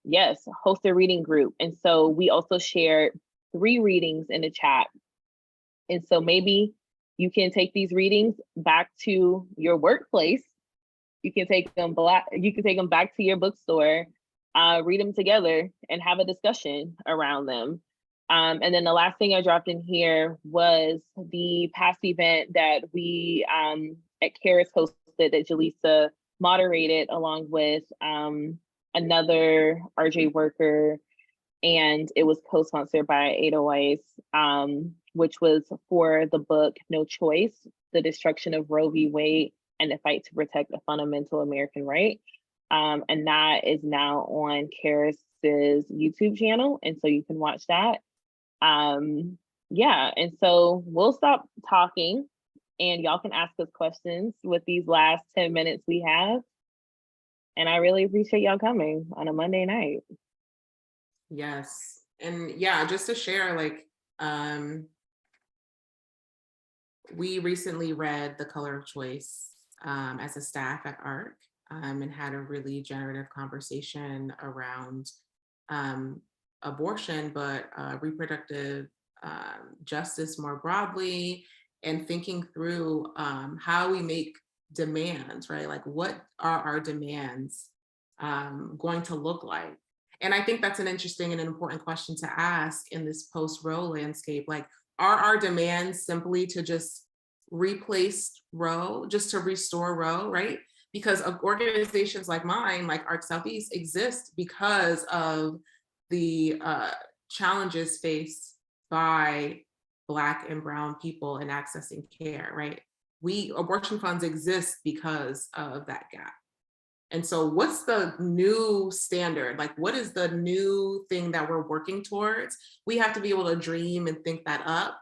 Yes, host a reading group. And so we also shared 3 readings in the chat. And so maybe you can take these readings back to your workplace. You can take them back to your bookstore, read them together and have a discussion around them. And then the last thing I dropped in here was the past event that we at Charis hosted, that Jalessah moderated along with another RJ worker, and it was co-sponsored by 808s. which was for the book No Choice, The Destruction of Roe v. Wade and the Fight to Protect a Fundamental American Right. And that is now on Charis's YouTube channel. And so you can watch that. Yeah, and so we'll stop talking and y'all can ask us questions with these last 10 minutes we have. And I really appreciate y'all coming on a Monday night. Yes. And yeah, just to share, like, we recently read The Color of Choice as a staff at ARC and had a really generative conversation around abortion, but reproductive justice more broadly, and thinking through how we make demands, right? Like, what are our demands going to look like? And I think that's an interesting and an important question to ask in this post-Roe landscape. Like, are our demands simply to just replace Roe, just to restore Roe, right? Because organizations like mine, like ARC Southeast, exist because of the challenges faced by Black and Brown people in accessing care, right? Abortion funds exist because of that gap. And so what's the new standard? Like, what is the new thing that we're working towards? We have to be able to dream and think that up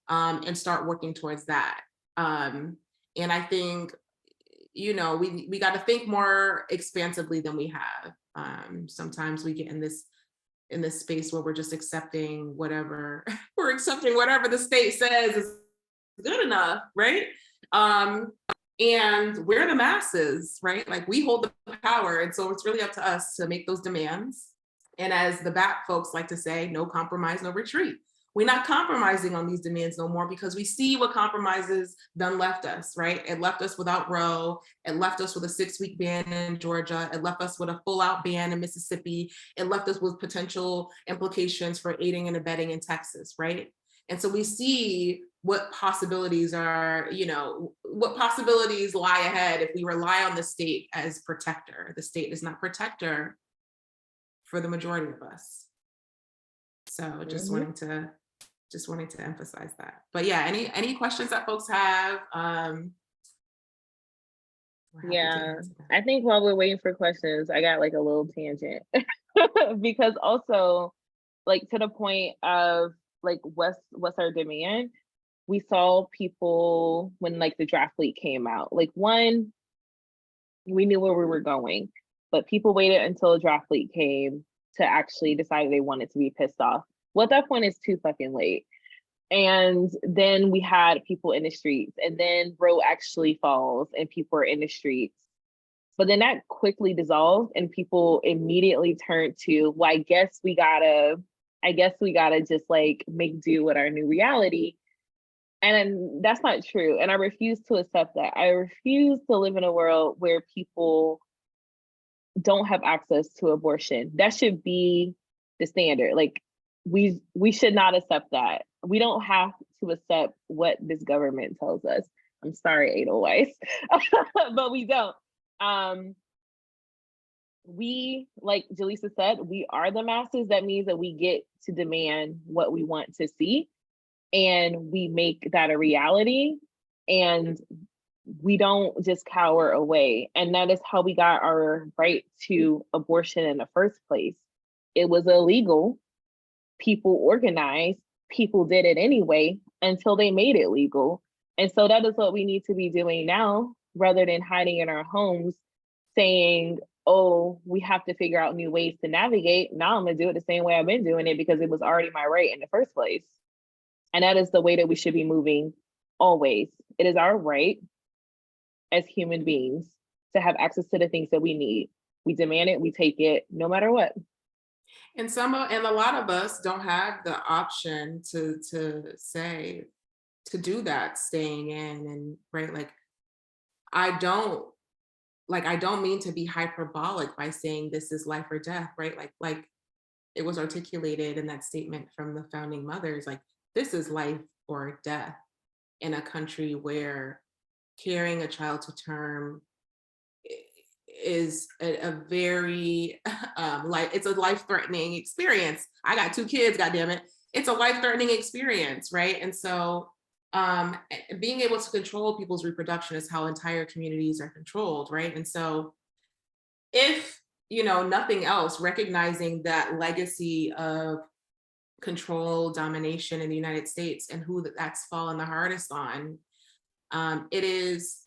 and start working towards that. And I think, you know, we got to think more expansively than we have. Sometimes we get in this space where we're just accepting whatever, we're accepting whatever the state says is good enough, right? And we're the masses, right? Like, we hold the power. And so it's really up to us to make those demands. And as the BAP folks like to say, no compromise, no retreat. We're not compromising on these demands no more, because we see what compromises done left us, right? It left us without Roe. It left us with a 6-week ban in Georgia. It left us with a full-out ban in Mississippi. It left us with potential implications for aiding and abetting in Texas, right? And so we see what possibilities are, you know, what possibilities lie ahead if we rely on the state as protector. The state is not protector for the majority of us. So just wanting to emphasize that. But yeah, any questions that folks have? Yeah, I think while we're waiting for questions, I got like a little tangent because also, like, to the point of like what's our demand, we saw people when like the draft leak came out, like, one, we knew where we were going, but people waited until the draft leak came to actually decide they wanted to be pissed off. Well, at that point, it's too fucking late. And then we had people in the streets, and then Roe actually falls and people are in the streets. But then that quickly dissolved and people immediately turned to, well, I guess we gotta just like make do with our new reality. And that's not true. And I refuse to accept that. I refuse to live in a world where people don't have access to abortion. That should be the standard. Like, we should not accept that. We don't have to accept what this government tells us. I'm sorry, Edelweiss, but we don't. We, like Jalessah said, we are the masses. That means that we get to demand what we want to see, and we make that a reality, and we don't just cower away. And that is how we got our right to abortion in the first place. It was illegal. People organized, people did it anyway until they made it legal. And so that is what we need to be doing now, rather than hiding in our homes saying, oh, we have to figure out new ways to navigate. Now I'm gonna do it the same way I've been doing it because it was already my right in the first place. And that is the way that we should be moving always. It is our right as human beings to have access to the things that we need. We demand it, we take it, no matter what. And a lot of us don't have the option to do that, staying in, and right, like, I don't mean to be hyperbolic by saying this is life or death, right? Like it was articulated in that statement from the founding mothers, like, this is life or death in a country where carrying a child to term is a very it's a life-threatening experience. I got 2 kids, goddamn it. it's a life-threatening experience, right? And so being able to control people's reproduction is how entire communities are controlled, right? And so if, nothing else, recognizing that legacy of control, domination in the United States and who that's fallen the hardest on, it is,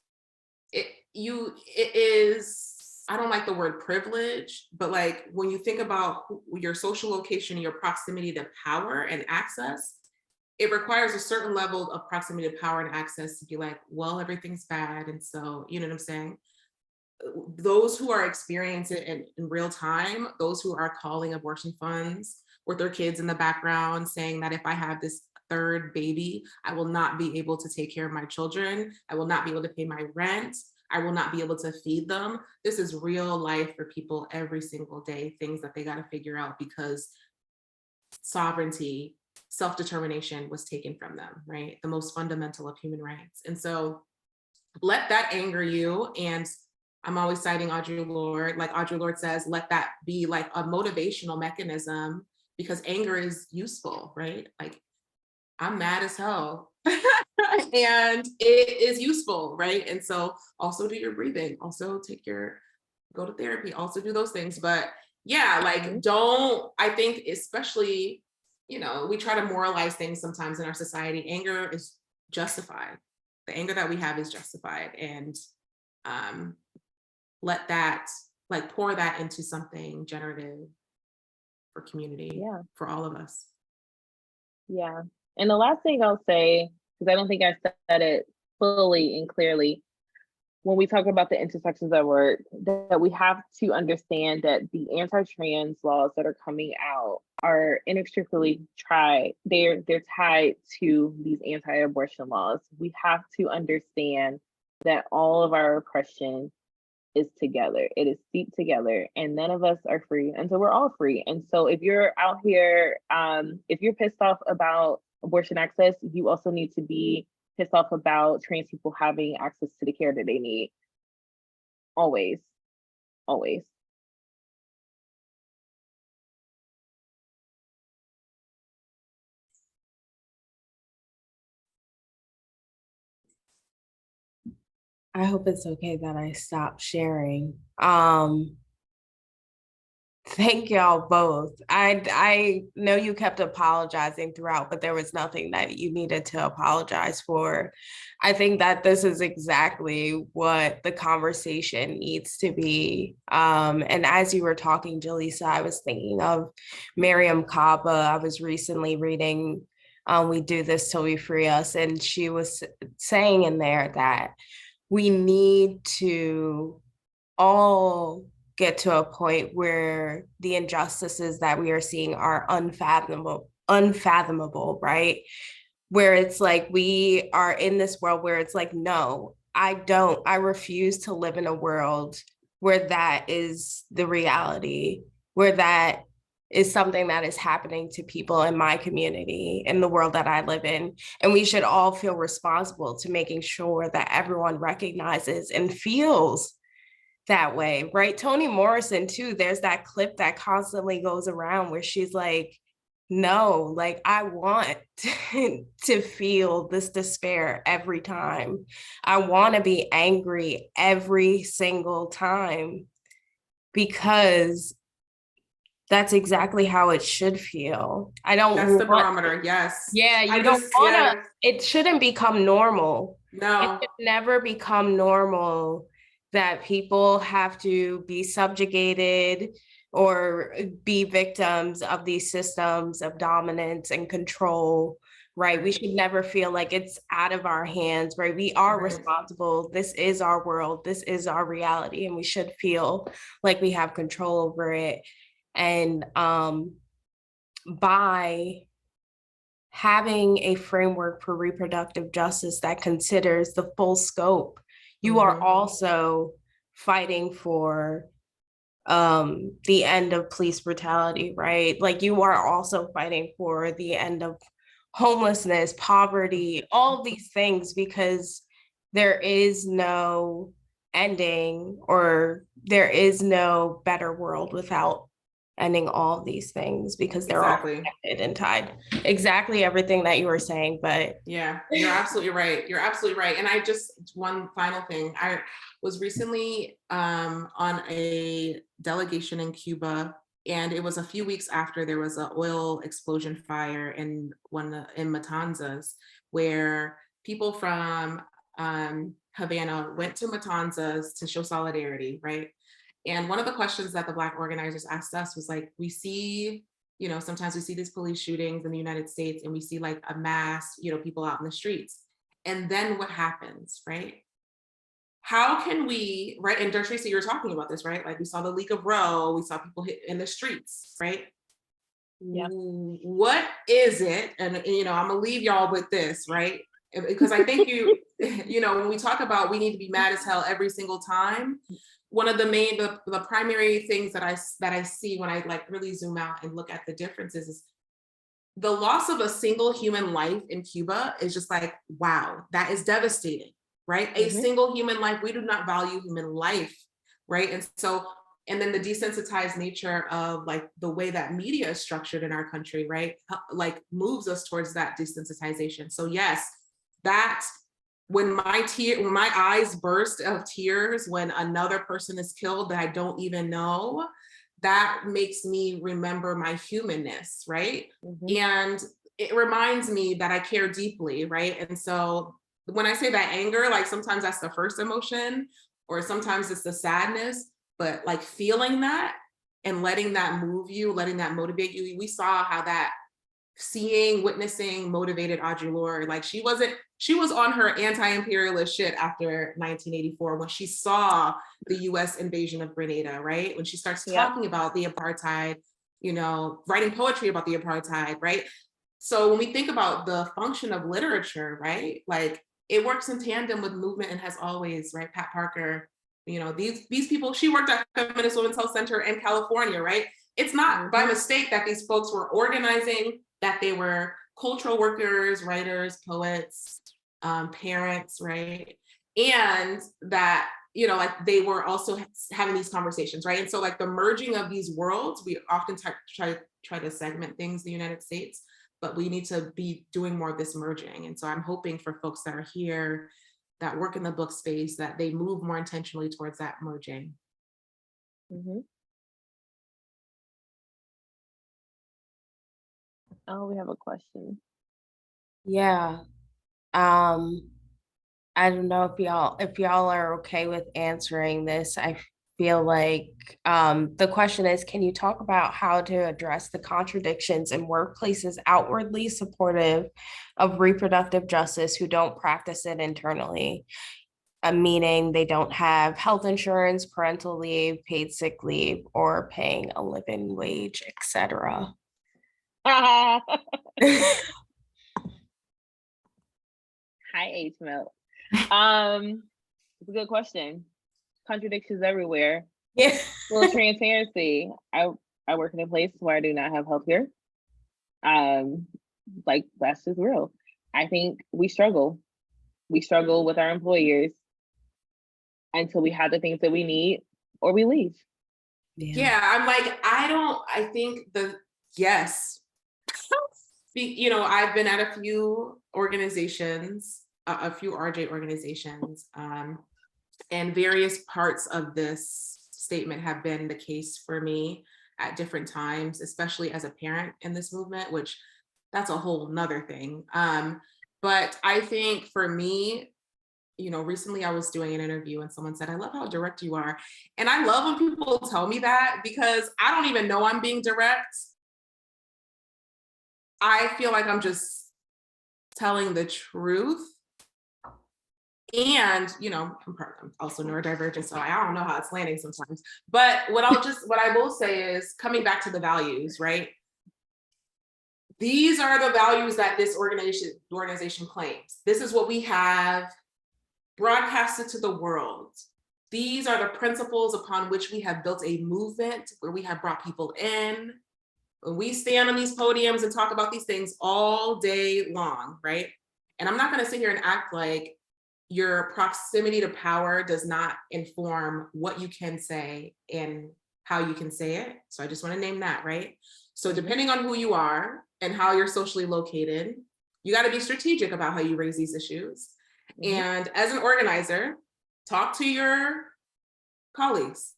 I don't like the word privilege, but like when you think about your social location, your proximity to power and access, it requires a certain level of proximity to power and access to be like, well, everything's bad. And so, you know what I'm saying? Those who are experiencing it in real time, those who are calling abortion funds with their kids in the background saying that if I have this third baby, I will not be able to take care of my children. I will not be able to pay my rent. I will not be able to feed them. This is real life for people every single day, things that they got to figure out because sovereignty, self-determination was taken from them, right? The most fundamental of human rights. And so let that anger you. And I'm always citing Audre Lorde, like Audre Lorde says, let that be like a motivational mechanism because anger is useful, right? Like I'm mad as hell and it is useful, right? And so also do your breathing, also go to therapy, also do those things. But yeah, like I think especially, we try to moralize things sometimes in our society. Anger is justified. The anger that we have is justified. And let that, like pour that into something generative for community, for all of us. Yeah. And the last thing I'll say, because I don't think I said it fully and clearly, when we talk about the intersections at work, that we have to understand that the anti-trans laws that are coming out are inextricably they're tied to these anti-abortion laws. We have to understand that all of our oppression is together. It is steeped together, and none of us are free until we're all free. And so if you're out here, if you're pissed off about abortion access, you also need to be pissed off about trans people having access to the care that they need. Always, always. I hope it's okay that I stop sharing. Thank y'all both. I know you kept apologizing throughout, but there was nothing that you needed to apologize for. I think that this is exactly what the conversation needs to be. And as you were talking, Jalessah, I was thinking of Miriam Kaba. I was recently reading We Do This Till We Free Us, and she was saying in there that we need to all get to a point where the injustices that we are seeing are unfathomable, right? Where it's like we are in this world where it's like, no, I refuse to live in a world where that is the reality, where that is something that is happening to people in my community, in the world that I live in. And we should all feel responsible to making sure that everyone recognizes and feels that way, right? Toni Morrison too, there's that clip that constantly goes around where she's like, no, like I want to feel this despair every time. I want to be angry every single time because that's exactly how it should feel. That's the barometer. Yes. Yeah, you don't want to, it shouldn't become normal. No. It should never become normal that people have to be subjugated or be victims of these systems of dominance and control, right? We should never feel like it's out of our hands, right? We are responsible. This is our world. This is our reality. And we should feel like we have control over it. And by having a framework for reproductive justice that considers the full scope, you are also fighting for the end of police brutality, right? Like you are also fighting for the end of homelessness, poverty, all these things, because there is no ending or there is no better world without ending all of these things because they're all Exactly. connected and tied. Exactly everything that you were saying, but Yeah, you're absolutely right. You're absolutely right. And I just, one final thing, I was recently on a delegation in Cuba, and it was a few weeks after there was an oil explosion fire in Matanzas, where people from Havana went to Matanzas to show solidarity, right? And one of the questions that the Black organizers asked us was like, we see, sometimes we see these police shootings in the United States and we see like a mass, people out in the streets. And then what happens, right? How can we, right? And Dartricia, you were talking about this, right? Like we saw the League of Roe, we saw people hit in the streets, right? Yeah. What is it? And I'm gonna leave y'all with this, right? Because I think when we talk about we need to be mad as hell every single time, one of the primary things that I see when I like really zoom out and look at the differences is the loss of a single human life in Cuba is just like, wow, that is devastating, right? A single human life, we do not value human life, right? And then the desensitized nature of like the way that media is structured in our country, right? Like moves us towards that desensitization. So yes, that when my eyes burst of tears when another person is killed that I don't even know, that makes me remember my humanness, right? And it reminds me that I care deeply, right? And so when I say that anger, like sometimes that's the first emotion, or sometimes it's the sadness, but like feeling that and letting that move you, letting that motivate you. We saw how that witnessing motivated Audre Lorde. Like she was on her anti-imperialist shit after 1984 when she saw the US invasion of Grenada, right? When she starts talking about the apartheid, writing poetry about the apartheid, right? So when we think about the function of literature, right? Like it works in tandem with movement and has always, right? Pat Parker, these people, she worked at Feminist Women's Health Center in California, right? It's not by mistake that these folks were organizing, that they were cultural workers, writers, poets, parents, right? And that, like they were also having these conversations, right? And so like the merging of these worlds, we often try to segment things in the United States, but we need to be doing more of this merging. And so I'm hoping for folks that are here that work in the book space, that they move more intentionally towards that merging. Oh, we have a question. yeah. I don't know if y'all are okay with answering this. I feel like the question is, can you talk about how to address the contradictions in workplaces outwardly supportive of reproductive justice who don't practice it internally? Meaning they don't have health insurance, parental leave, paid sick leave, or paying a living wage, etc. Hi, H Melt. It's a good question. Contradictions everywhere. Yeah. Well, transparency. I work in a place where I do not have healthcare. Like that's just real. I think we struggle. We struggle with our employers until we have the things that we need, or we leave. Yeah, I'm like, I think yes. I've been at a few organizations, a few RJ organizations, and various parts of this statement have been the case for me at different times, especially as a parent in this movement, which that's a whole nother thing. But I think for me, recently I was doing an interview and someone said, I love how direct you are. And I love when people tell me that because I don't even know I'm being direct. I feel like I'm just telling the truth. And, I'm also neurodivergent, so I don't know how it's landing sometimes. But what I will say is coming back to the values, right? These are the values that this organization claims. This is what we have broadcasted to the world. These are the principles upon which we have built a movement where we have brought people in. When we stand on these podiums and talk about these things all day long, right? And I'm not going to sit here and act like your proximity to power does not inform what you can say and how you can say it. So I just want to name that, right? So depending on who you are and how you're socially located, you got to be strategic about how you raise these issues. And as an organizer, talk to your colleagues.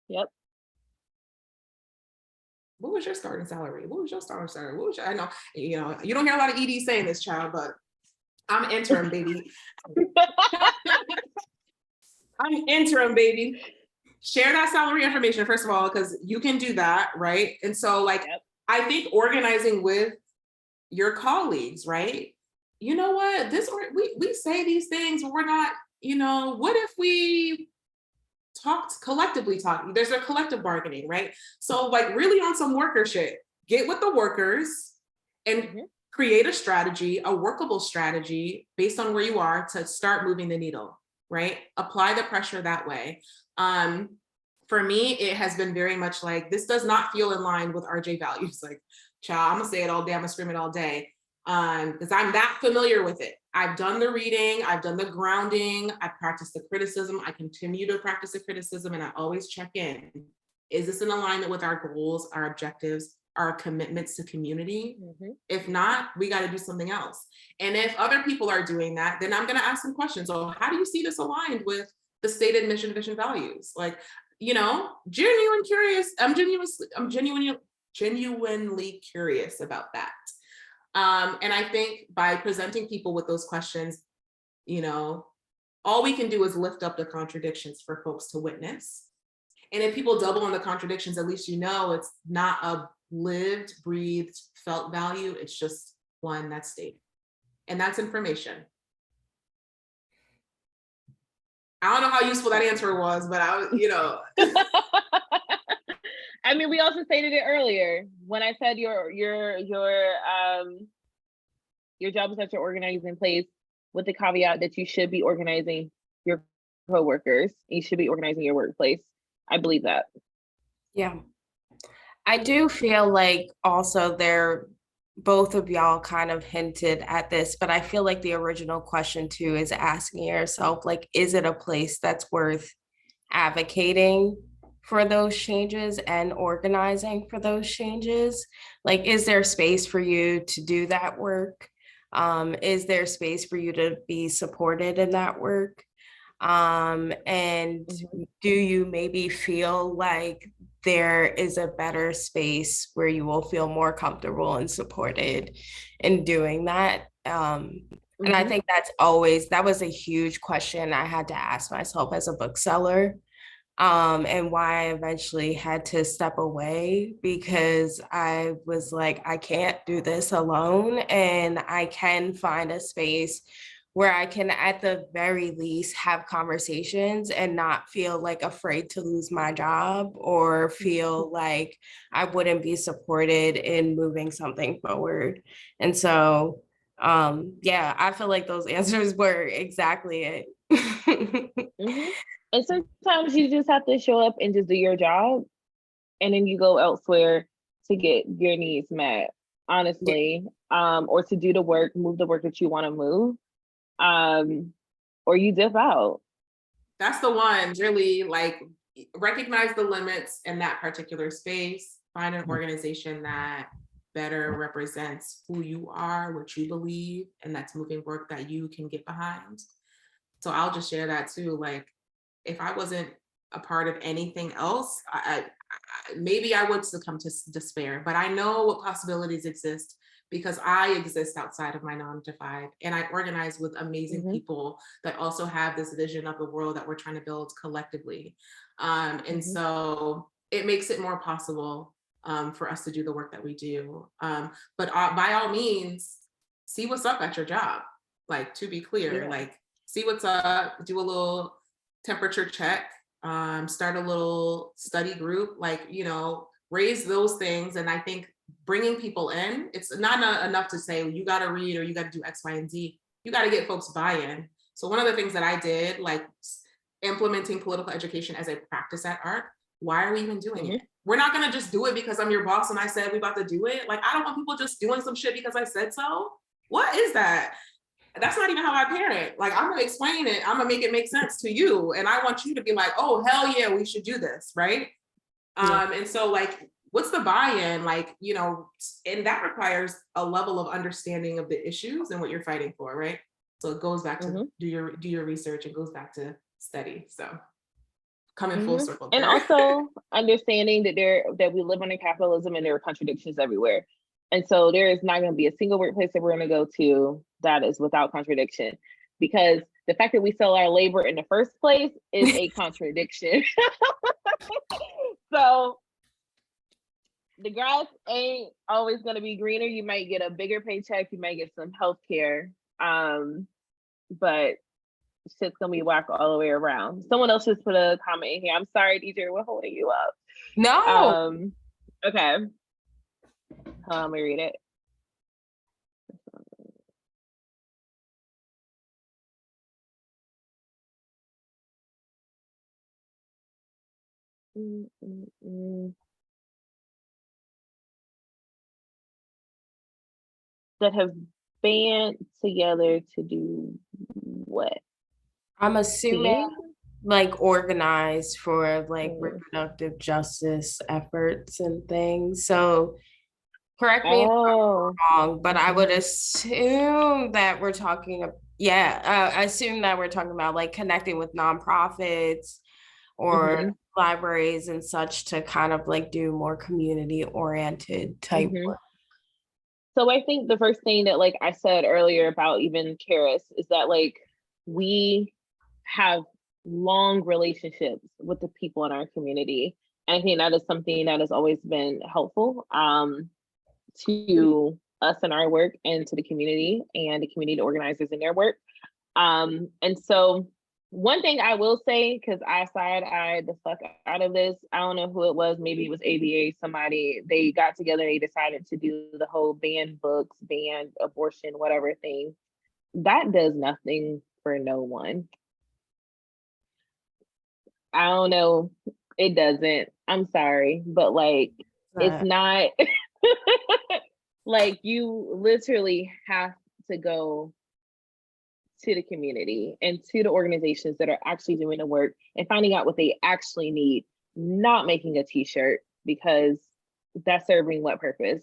Yep. What was your starting salary? What was your starting salary? What was your, I know, you don't hear a lot of ED saying this, child, but I'm interim, baby. I'm interim, baby. Share that salary information, first of all, because you can do that, right? And so like, I think organizing with your colleagues, right? You know what, we say these things, but we're not, what if we collectively talk? There's a collective bargaining, right? So like really on some worker shit, get with the workers and create a strategy, a workable strategy based on where you are to start moving the needle, right? Apply the pressure that way. For me, it has been very much like, this does not feel in line with RJ values. Like, child, I'm gonna say it all day, I'm gonna scream it all day, because I'm that familiar with it. I've done the reading, I've done the grounding, I've practiced the criticism, I continue to practice the criticism, and I always check in. Is this in alignment with our goals, our objectives, our commitments to community? If not, we got to do something else. And if other people are doing that, then I'm going to ask some questions. So how do you see this aligned with the stated mission, vision, values? Like, genuine curious. I'm genuinely curious about that. And I think by presenting people with those questions, all we can do is lift up the contradictions for folks to witness. And if people double on the contradictions, at least it's not a lived, breathed, felt value. It's just one that's stated. And that's information. I don't know how useful that answer was, but I mean, we also stated it earlier when I said your job is that you're organizing in place with the caveat that you should be organizing your coworkers. You should be organizing your workplace. I believe that. Yeah. I do feel like also both of y'all kind of hinted at this, but I feel like the original question too is asking yourself, like, is it a place that's worth advocating for those changes and organizing for those changes? Like, is there space for you to do that work? Is there space for you to be supported in that work? And do you maybe feel like there is a better space where you will feel more comfortable and supported in doing that? And I think that was a huge question I had to ask myself as a bookseller, and why I eventually had to step away, because I was like, I can't do this alone, and I can find a space where I can at the very least have conversations and not feel like afraid to lose my job or feel like I wouldn't be supported in moving something forward. And so, I feel like those answers were exactly it. And sometimes you just have to show up and just do your job, and then you go elsewhere to get your needs met, honestly, or to do the work, move the work that you want to move. Or you dip out. That's the one, really, like, recognize the limits in that particular space, find an organization that better represents who you are, what you believe, and that's moving work that you can get behind. So I'll just share that too. Like, if I wasn't a part of anything else, maybe I would succumb to despair, but I know what possibilities exist because I exist outside of my 9 to 5, and I organize with amazing people that also have this vision of the world that we're trying to build collectively. And so it makes it more possible for us to do the work that we do. But by all means, see what's up at your job. Like, to be clear, like, see what's up, do a little temperature check, start a little study group, like, raise those things. And I think bringing people in, it's not enough to say, well, you got to read or you got to do X, Y, and Z. You got to get folks buy-in. So one of the things that I did, like implementing political education as a practice at ARC, why are we even doing it? We're not going to just do it because I'm your boss and I said we about to do it. Like, I don't want people just doing some shit because I said so. What is that? That's not even how I parent. Like, I'm going to explain it. I'm going to make it make sense to you. And I want you to be like, oh, hell yeah, we should do this, right? And so like, what's the buy-in? Like, you know, and that requires a level of understanding of the issues and what you're fighting for, right? So it goes back to do your research, and goes back to study. So coming full circle And there. also understanding that we live under capitalism and there are contradictions everywhere. And so there is not going to be a single workplace that we're going to go to that is without contradiction, because the fact that we sell our labor in the first place is a contradiction. So the grass ain't always going to be greener. You might get a bigger paycheck, you might get some health care, but shit's gonna be whack all the way around. Someone else just put a comment in here. I'm sorry, DJ, we're holding you up. No. Okay. Let me read it. That have band together to do what? I'm assuming like organized for like reproductive justice efforts and things. So correct me if I'm wrong, but I would assume that we're talking, I assume that we're talking about like connecting with nonprofits or libraries and such to kind of like do more community oriented type work. So I think the first thing that like I said earlier about even Charis is that like we have long relationships with the people in our community. And I think that is something that has always been helpful to us in our work and to the community and the community organizers in their work. And so one thing I will say, because I side-eyed the fuck out of this, I don't know who it was, maybe it was ABA, somebody, they got together, they decided to do the whole ban books, ban abortion, whatever thing. That does nothing for no one. I don't know, it doesn't. I'm sorry, but like, it's not, like you literally have to go to the community and to the organizations that are actually doing the work and finding out what they actually need, not making a t-shirt, because that's serving what purpose?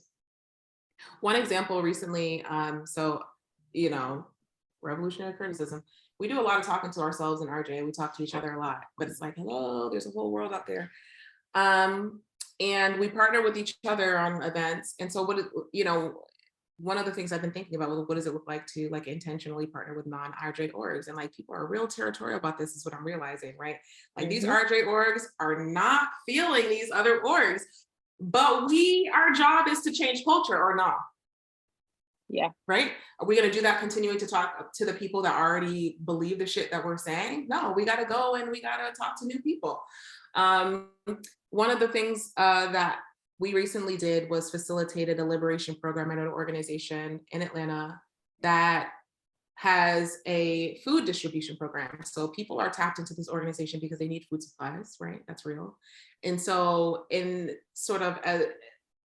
One example recently, so, you know, revolutionary criticism, we do a lot of talking to ourselves in RJ, we talk to each other a lot, but it's like, hello, there's a whole world out there. And we partner with each other on events. And so what, you know, one of the things I've been thinking about was what does it look like to like intentionally partner with non-RJ orgs? And like people are real territorial about this is what I'm realizing, right? Like these RJ orgs are not feeling these other orgs, but our job is to change culture or not. Yeah. Right? Are we going to do that continuing to talk to the people that already believe the shit that we're saying? No, we got to go and we got to talk to new people. One of the things that we recently did was facilitated a liberation program at an organization in Atlanta that has a food distribution program. So people are tapped into this organization because they need food supplies, right? That's real. And so in sort of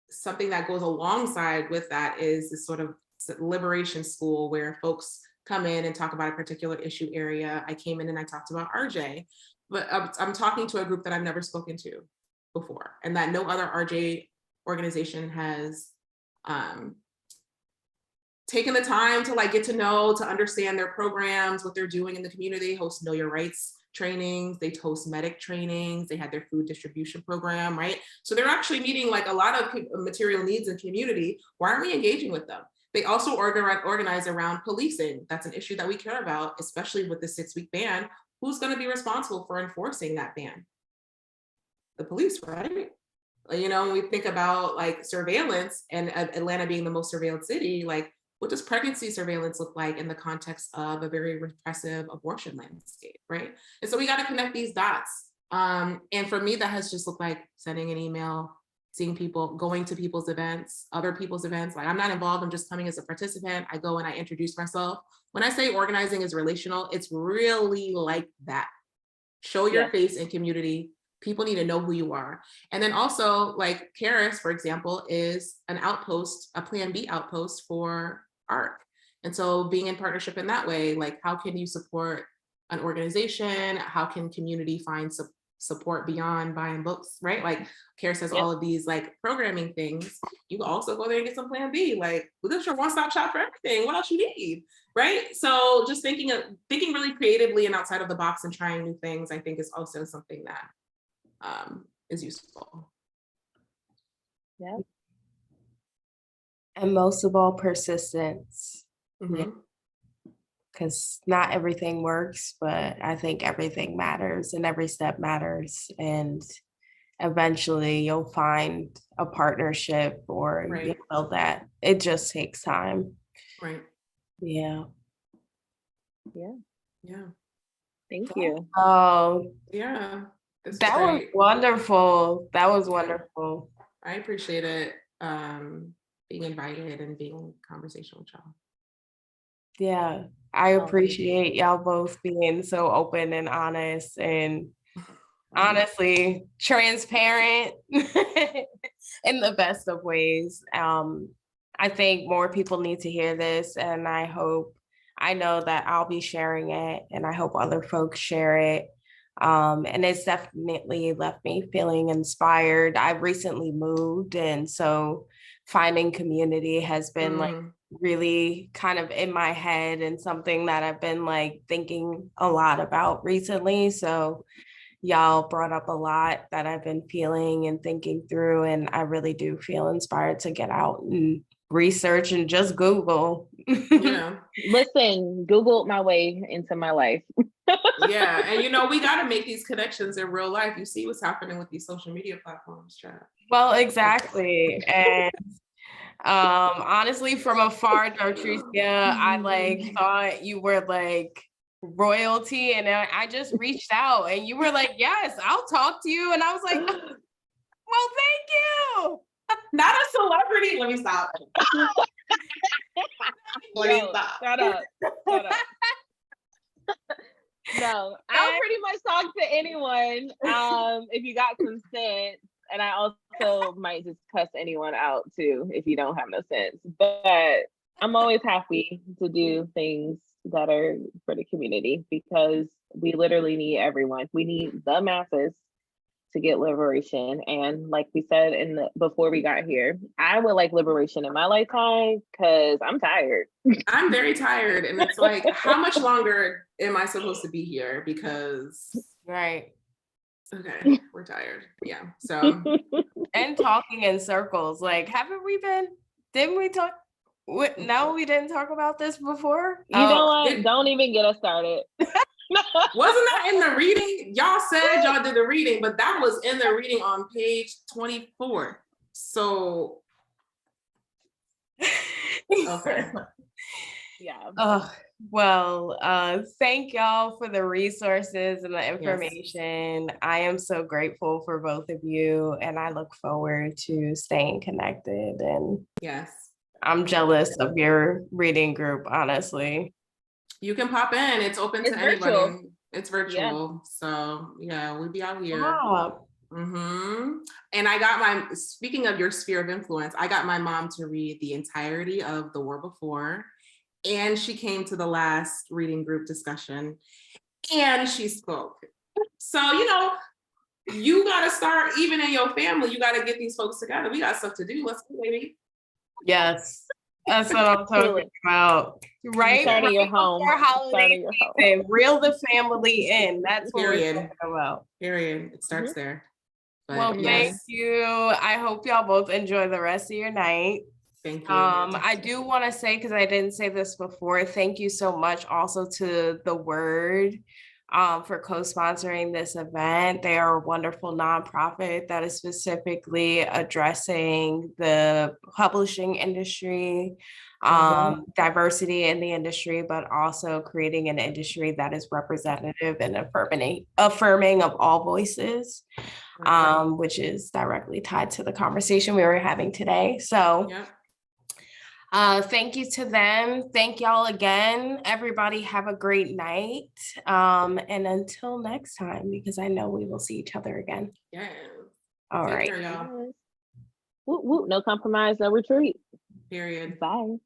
something that goes alongside with that is this sort of liberation school where folks come in and talk about a particular issue area. I came in and I talked about RJ, but I'm talking to a group that I've never spoken to before and that no other RJ organization has taken the time to like get to know, to understand their programs, what they're doing in the community. They host Know Your Rights trainings, they host medic trainings, they had their food distribution program, right? So they're actually meeting like a lot of material needs in community. Why aren't we engaging with them? They also organize around policing. That's an issue that we care about, especially with the 6-week ban. Who's going to be responsible for enforcing that ban? The police, right? You know, when we think about like surveillance and Atlanta being the most surveilled city, like what does pregnancy surveillance look like in the context of a very repressive abortion landscape, right? And so we got to connect these dots. And for me, that has just looked like sending an email, seeing people, going to people's events, other people's events. Like I'm not involved, I'm just coming as a participant. I go and I introduce myself. When I say organizing is relational, it's really like that. Show your face in community. People need to know who you are. And then also like Charis, for example, is an outpost, a Plan B outpost for ARC. And so being in partnership in that way, like how can you support an organization? How can community find support beyond buying books, right? Like Charis says, all of these like programming things. You can also go there and get some plan B. Like, well, this is your one-stop shop for everything. What else you need, right? So just thinking really creatively and outside of the box and trying new things, I think is also something that is useful. Yeah. And most of all, persistence. Mm-hmm. Because not everything works, but I think everything matters and every step matters. And eventually you'll find a partnership or Right. you'll build that. It just takes time. Right. Yeah. Yeah. Yeah. Thank you. Oh, Yeah. that was wonderful. That was Yeah. wonderful. I appreciate it. Being invited and being in conversation with y'all. Yeah. I appreciate y'all both being so open and honest and honestly transparent in the best of ways. I think more people need to hear this, and I know that I'll be sharing it, and I hope other folks share it. And it's definitely left me feeling inspired. I've recently moved, and so finding community has been like really kind of in my head and something that I've been like thinking a lot about recently. So y'all brought up a lot that I've been feeling and thinking through, and I really do feel inspired to get out and research and just Google. Yeah. Listen, Googled my way into my life. Yeah. And you know, we got to make these connections in real life. You see what's happening with these social media platforms, Chad. Well, exactly. And honestly, from afar, Dartricia, I like thought you were like royalty, and I just reached out and you were like, yes, I'll talk to you. And I was like, well, thank you. Not a celebrity. Let me stop. Yo, shut up. No, I'll pretty much talk to anyone if you got consent. And I also might just cuss anyone out too if you don't have no sense. But I'm always happy to do things that are for the community because we literally need everyone. We need the masses to get liberation. And like we said before we got here, I would like liberation in my lifetime because I'm tired. I'm very tired. And it's like, how much longer am I supposed to be here? Because right. Okay, we're tired. Yeah. So and talking in circles. Like, didn't we talk? No, we didn't talk about this before. You know what? Don't even get us started. Wasn't that in the reading? Y'all said y'all did the reading, but that was in the reading on page 24. So okay. Yeah. Well, thank y'all for the resources and the information. Yes. I am so grateful for both of you, and I look forward to staying connected. And yes, I'm jealous of your reading group, honestly. You can pop in. It's open to anybody. Virtual. It's virtual. Yeah. So yeah, we'll be out here. Wow. And speaking of your sphere of influence, I got my mom to read the entirety of The War Before. And she came to the last reading group discussion and she spoke. So, you know, you got to start, even in your family, you got to get these folks together. We got stuff to do. Let's go, baby. Yes. That's what I'm talking about. Right? Starting your home. Starting your home. Reel the family in. That's what we're talking about. Period. It starts there. But well, thank you. I hope y'all both enjoy the rest of your night. Thank you. I do want to say, because I didn't say this before, thank you so much also to The Word for co-sponsoring this event. They are a wonderful nonprofit that is specifically addressing the publishing industry, diversity in the industry, but also creating an industry that is representative and affirming of all voices, which is directly tied to the conversation we were having today. So thank you to them. Thank y'all again. Everybody have a great night. And until next time, because I know we will see each other again. Yeah. All right. Take care, y'all. Whoop, whoop. No compromise, no retreat. Period. Bye.